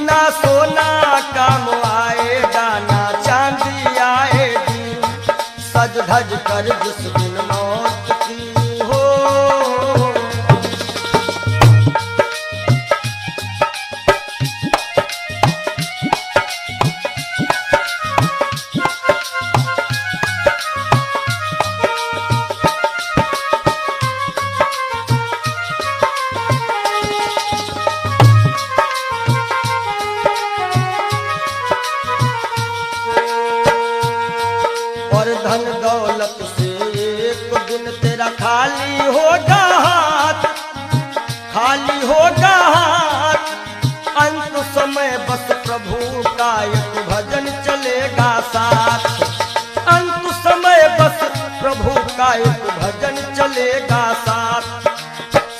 ना सोना काम आएगा ना चांदी आएगी। सज धज कर जिस दिन मौत की हो। और धन दौलत से एक दिन तेरा खाली होगा हाथ, खाली होगा हाथ। अंत समय बस प्रभु का एक भजन चलेगा साथ, अंत समय का एक भजन चलेगा साथ।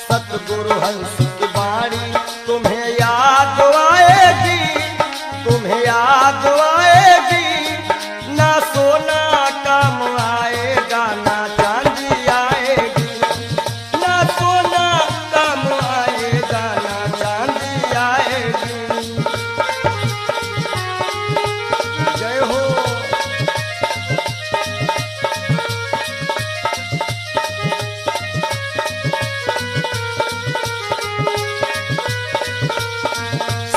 सतगुरु हंस की वाणी तुम्हें याद आएगी, तुम्हें याद आएगी। ना सोना काम आएगा ना चांदी आएगी, ना सोना काम आएगा ना चांदी आएगी। जय हो।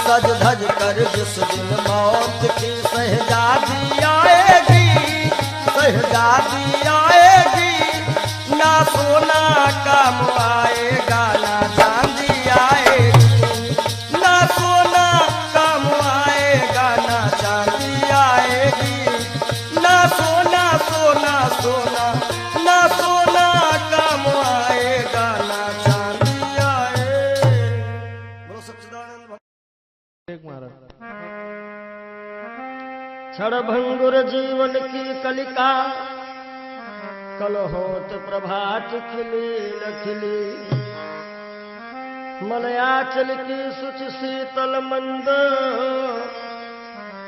सज धज कर जिस दिन मौत की शहजादी आएगी, शहजादी आएगी। ना सोना काम आएगा ना चांदी आएगी, ना सोना काम आएगा ना चांदी आएगी। ना सोना सोना सोना, ना सोना काम आएगा ना चांदी आएगी। बोलो सच्चिदानंद क्षणभंगुर जीवन की कलिका, कल होत प्रभात खिली न खिली। मलयाचल की सुच शीतल मंद,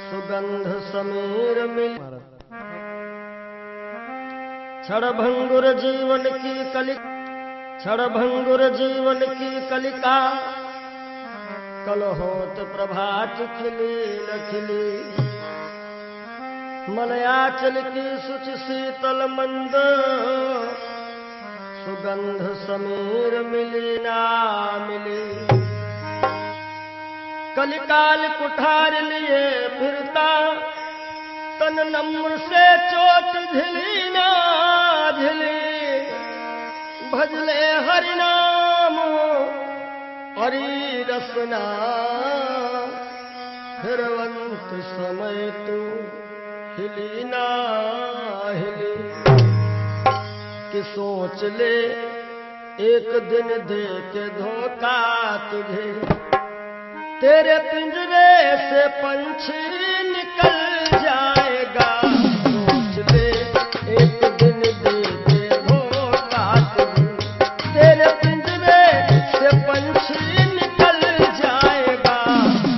सुगंध समीर मिली। क्षणभंगुर जीवन की कलिका, क्षणभंगुर जीवन की कलिका। कल होत प्रभात खिली न खिली। मलयाचल की सुच शीतल मंद, सुगंध समीर मिली ना मिली। कलिकाल कुठार लिए फिरता, तन नम्र से चोट झिली ना झिली। भजले हरि नाम हरि रसना, फिरवंत समय तू हिली ना हिली। कि सोच ले एक दिन दे के धोखा तुझे, तेरे पिंजरे से पंछी निकल जाएगा। सोच ले एक दिन दे के धोखा तुझे, तेरे पिंजरे से पंछी निकल जाएगा।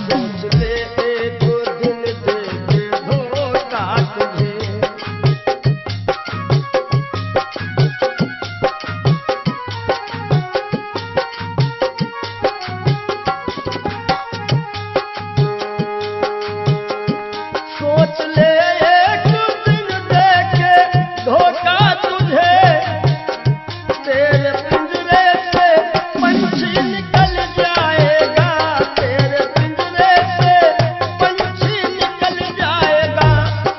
सोच ले एक दिन दे के धोखा तुझे। सोच ले एक दिन दे के धोखा तुझे, तेरे पिंजरे से पंछी निकल जाएगा। तेरे पिंजरे से पंछी निकल जाएगा।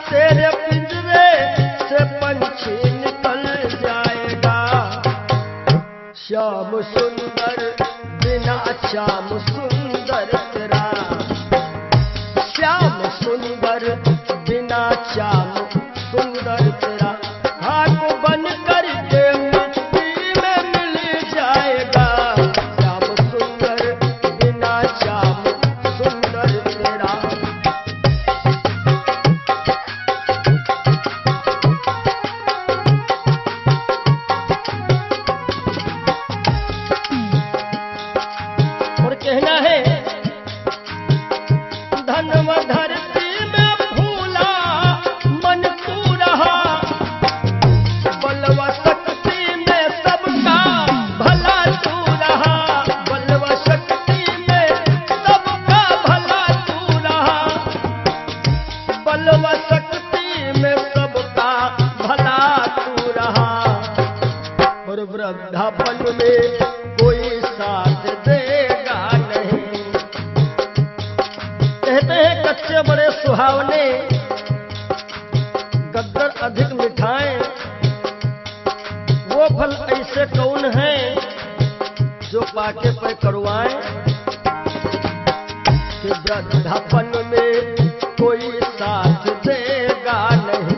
तेरे पिंजरे से पंछी निकल जाएगा। श्याम सुंदर बिना श्याम सुंदर तेरा, श्याम सुंदर बिना श्याम सुंदर तेरा। हाथ बन करके मिट्टी में मिल जाएगा। श्याम सुंदर बिना श्याम सुंदर तेरा। और कहना है, धनव धरती में फूला मन तू रहा। बलवा शक्ति में सबका भला तू रहा। बलवा शक्ति में सबका भला तू रहा। बलवा शक्ति में सबका भला तू रहा। और वृद्धापन में कोई साथ देगा नहीं। कहते हैं कच्चे बड़े सुहावने, गद्दर अधिक मिठाएं। वो फल ऐसे कौन है जो पाके पे कड़वाएं। कि वृद्धापन में कोई साथ देगा नहीं।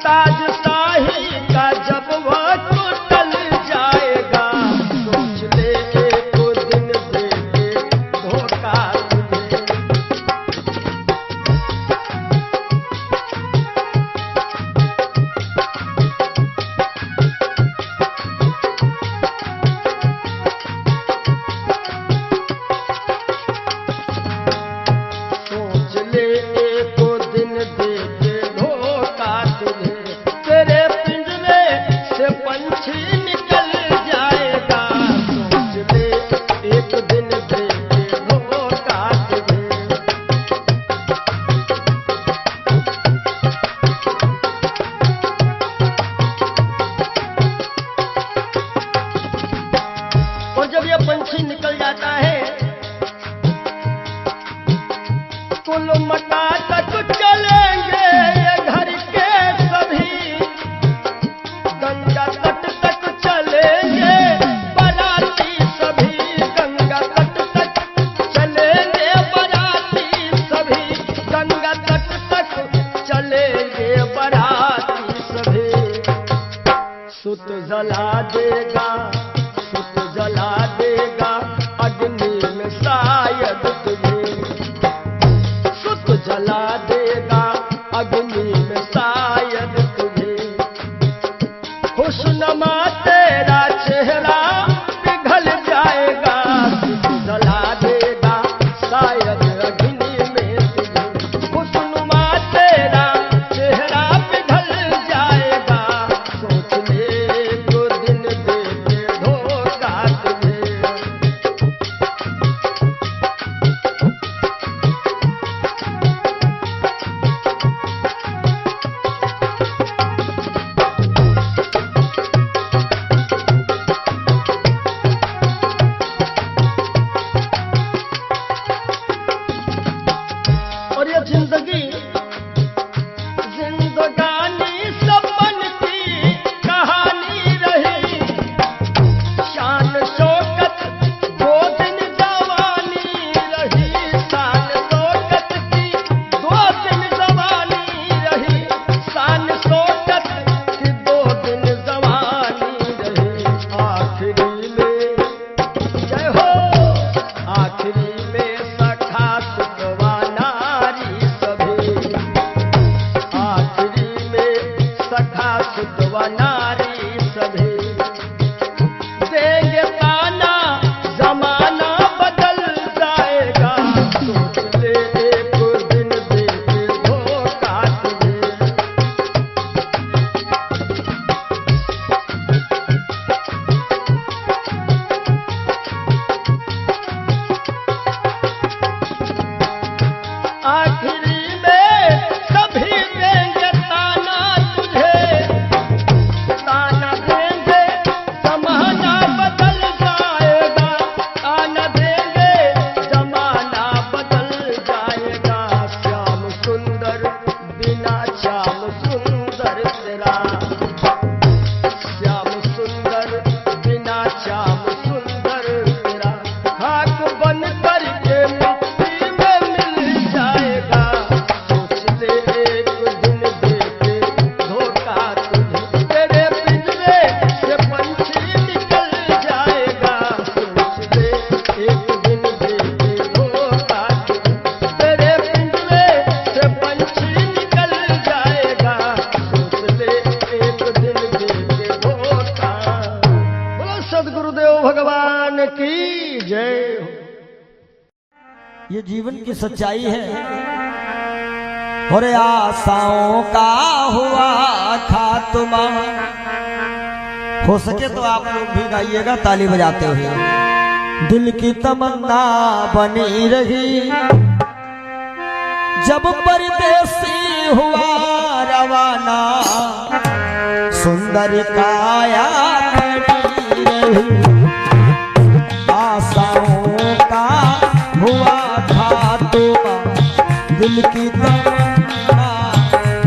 ताज शाही का जब वह टूटल जाएगा। सोच ले एक दिन दे के धोखा तुझे। सुत जला देगा, सुत जला देगा अग्नि में शायद तुझे, सुत जला देगा अग्नि में शायद तुझे। खुशनुमा तेरा चेहरा पिघल जाएगा, सुत जला देगा शायद अग्नि में तुझे। खुशनुमा तेरा चेहरा पिघल जाएगा, सोच ले तो दिन दे के धोखा तुझे। और ये जिंदगी जिंदगानी सपन की कहानी रही, शान शौकत दो दिन जवानी रही, शान शौकत की दो दिन जवानी रही, शान शौकत की दो दिन जवानी रही। आखिरी में जय हो, आखिरी में सखा सुतवा नारी सभी, आखिरी में सखा सुतवा नारी सभी। देंगे ताना जमाना बदल जाएगा, सोच ले एक दिन दे के धोखा तुझे। आखिरी में सभी देंगे ताना तुझे, ताना देंगे जमाना बदल जाएगा, ताना देंगे जमाना बदल जाएगा। श्याम सुंदर बिना श्याम सुंदर तेरा, श्याम सुंदर बिना श्याम सुंदर तेरा। खाक बन करके मिट्टी में मिल जाएगा, सोच ले एक दिन दे के धोखा तुझे। तेरे पिंजरे से पंछी निकल जाएगा, सोच ले एक दिन दे के धोखा तुझे। तेरे पिंजरे से पंछी निकल जाएगा, सोच ले एक दिन दे के धोखा। बोलो सद्गुरुदेव भगवान की जय हो। ये जीवन की सच्चाई है। और आशाओं का हुआ खात्मा। हो सके तो आप लोग भी गाइएगा ताली बजाते हुए। दिल की तमन्ना बनी रही जब परदेसी हुआ रवाना, सुंदर काया खड़ी रही। आशाओं का हुआ खात्मा, दिल की तमन्ना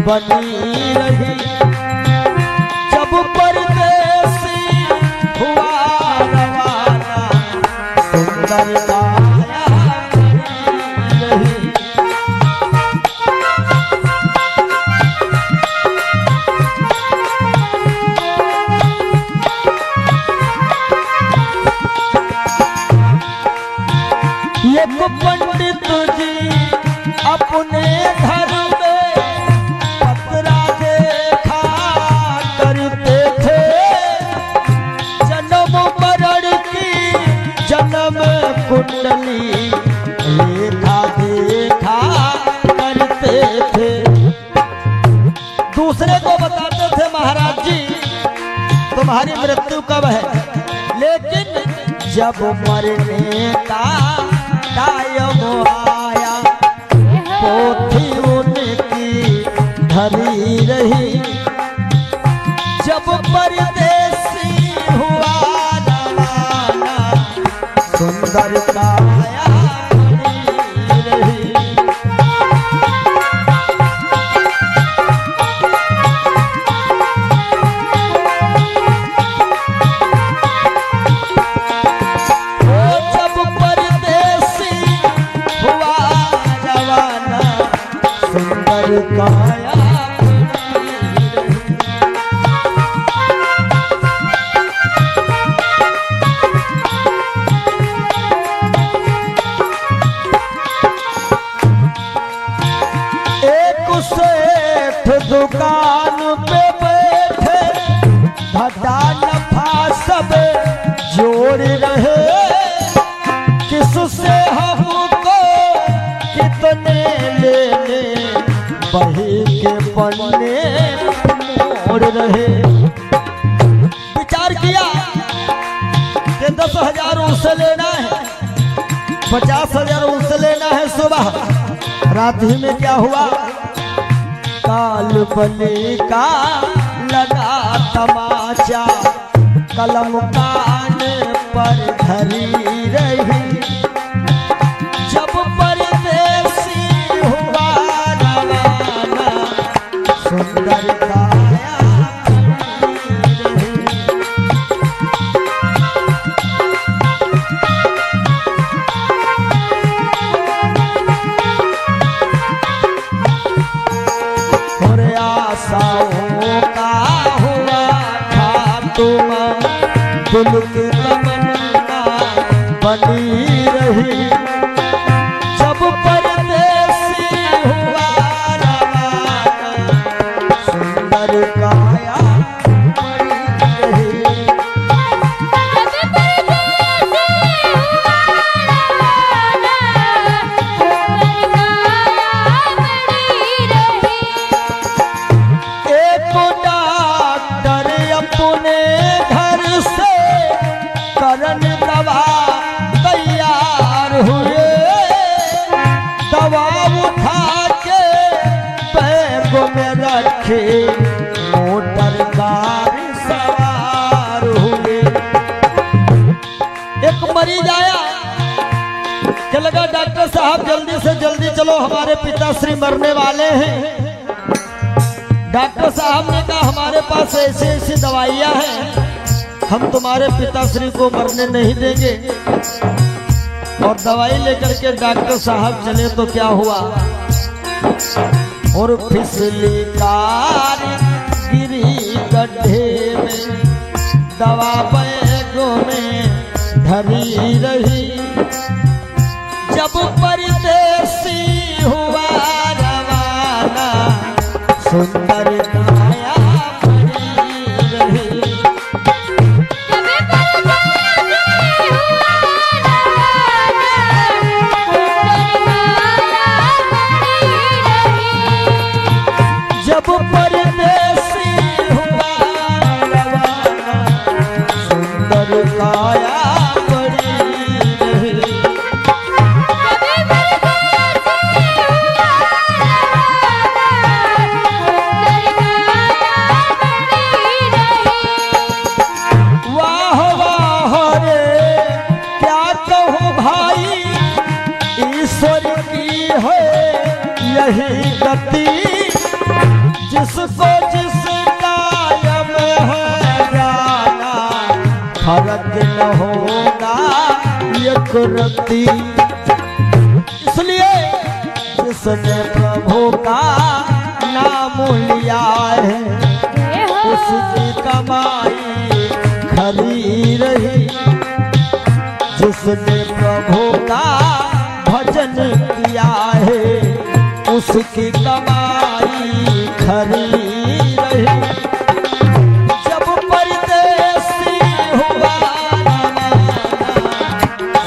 बनी रही जब परदेसी हुआ रवाना, सुंदर काया खड़ी रही। एक पंडित जी अपने घर में पतरा देखा करते थे, जन्म मरण की जन्म कुंडली लेखा देखा करते थे। दूसरे को बताते थे महाराज जी तुम्हारी मृत्यु कब है, लेकिन जब मरने का टाइम आया पोथी उनकी धरी रही। जब परदेसी हुआ रवाना, सुंदर काया खड़ी रही। जब परदेसी हुआ रवाना, सुंदर काया खड़ी रही। पन्ने मोड़ रहे। विचार किया कि 10,000 उससे लेना है, 50,000 उससे लेना है। सुबह रात ही में क्या हुआ, काल बने का लगा तमाचा, कलम कान पर धरी रही। जब परदेसी हुआ रवाना, सुंदर काया खड़ी रही। और आशाओं का हुआ खात्मा, दिल की तमन्ना बनी रही। जब परदेसी हुआ रवाना, सुंदर काया खड़ी रही। एक डॉक्टर अपने घर से करन दवा तैयार हुए। दवा उठा के बैग में रखे, मोटर कार सवार हुए। एक मरीज आया कि लगा डॉक्टर साहब जल्दी से जल्दी चलो, हमारे पिताश्री मरने वाले हैं। डॉक्टर साहब ने कहा हमारे पास ऐसी ऐसी दवाइयां हैं, हम तुम्हारे पिताश्री को मरने नहीं देंगे। और दवाई लेकर के डॉक्टर साहब चले तो क्या हुआ, और फिसली कार गिरी गड्ढे में, दवा बैगों में धरी रही। जब परदेसी हुआ रवाना, सुंदर काया खड़ी रही। जब परदेसी हुआ रवाना, सुंदर काया खड़ी रही। वाह वाह रे क्या कहूँ भाई, ईश्वर की है यही गति। जिसको जिस कायम है जाना, फर्क न होगा एक रत्ती। इसलिए जिसने प्रभु का नाम लिया है, उसकी कमाई खरी रही। जिसने प्रभु का भजन किया है, उसकी कमाई खरी रही। जब परदेसी हुआ रवाना,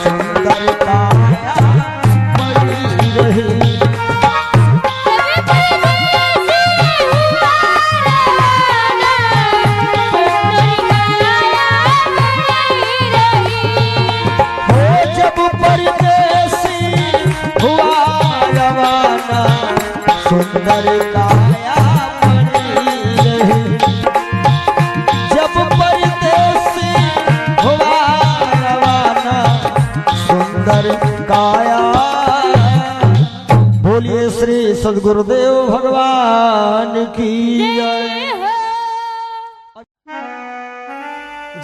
सुंदर काया खड़ी रही। जब परदेसी हुआ रवाना, सुंदर काया खड़ी रही। जब परदेसी हुआ रवाना, सुंदर काया। बोलिए श्री सद्गुरुदेव भगवान की जय।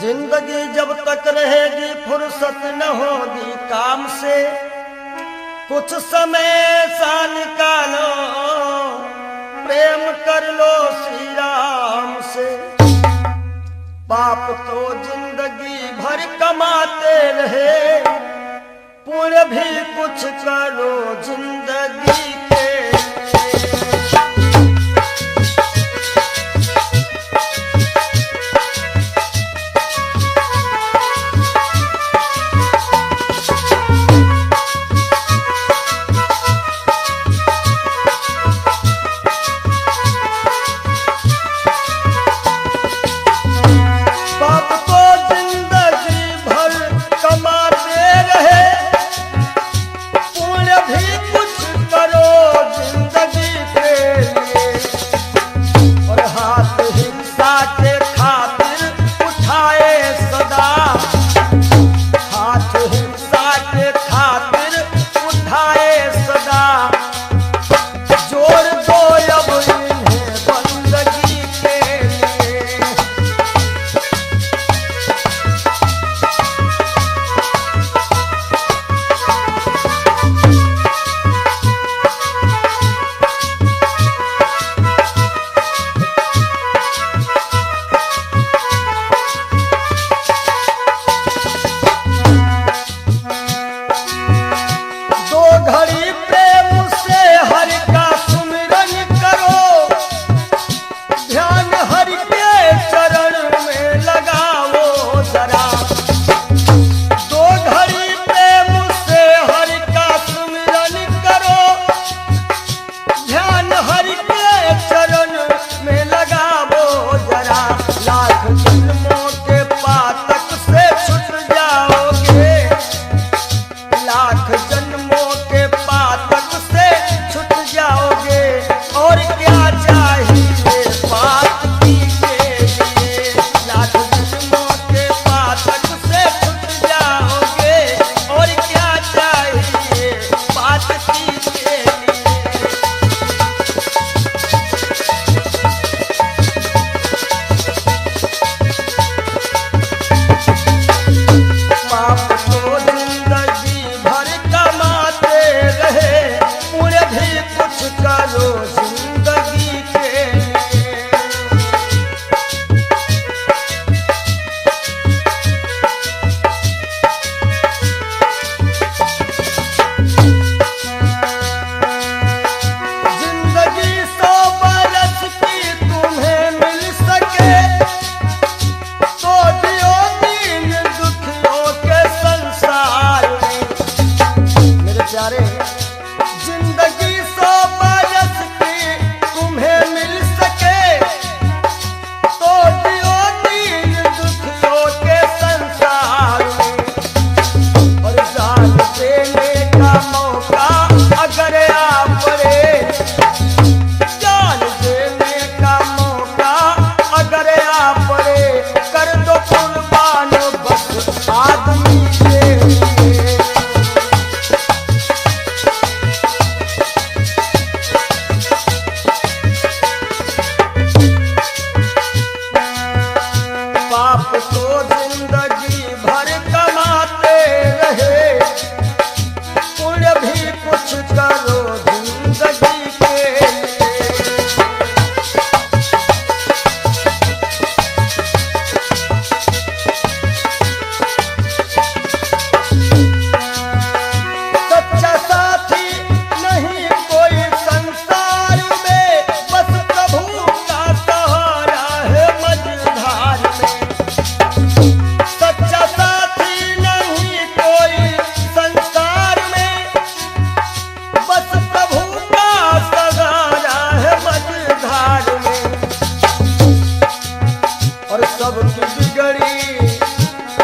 जिंदगी जब तक रहेगी फुर्सत न होगी काम से, कुछ समय सा निकालो प्रेम कर लो श्री राम से। पाप तो जिंदगी भर कमाते रहे, पुण्य भी कुछ करो जिंदगी के।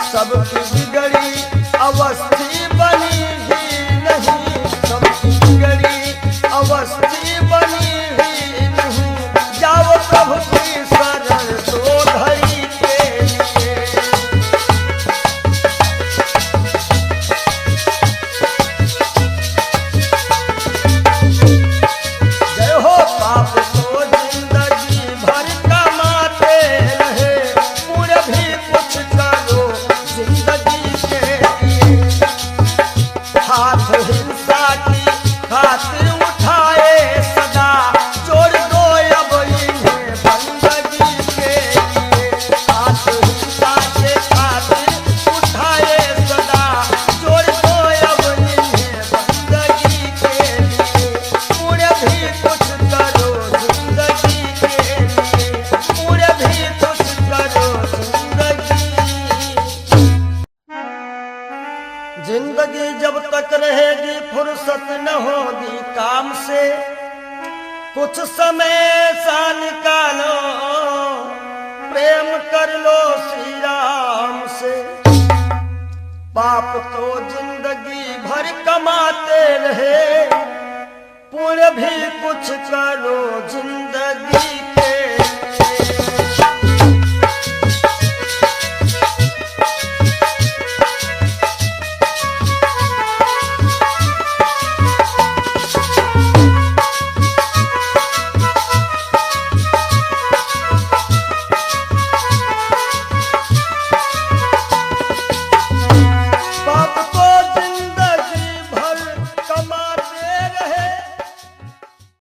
सबकी बिगड़ी अवस्थी बनी ही नहीं, सबकी बिगड़ी अवस्थी बनी ही नहीं। जाओ प्रभु की शरण दो घड़ी के लिए। जय हो पाप तो जिंदगी भर कमाते रहे, पूरे भी कुछ करो जिंदगी के लिए। हाथ हिंसा की खातिर उठाए सदा, जोड़ दो अब इन्हें बंदगी के लिए। हाथ हिंसा के खातिर उठाए सदा, जोड़ दो अब इन्हें बंदगी के लिए। पूरे भी कुछ करो जिंदगी के लिए, पूरे भी कुछ करो जिंदगी जब तक रहेगी फुर्सत न होगी काम से। कुछ समय सा निकालो, प्रेम कर लो श्री राम से। पाप तो जिंदगी भर कमाते रहे, पुण्य भी कुछ करो जिंदगी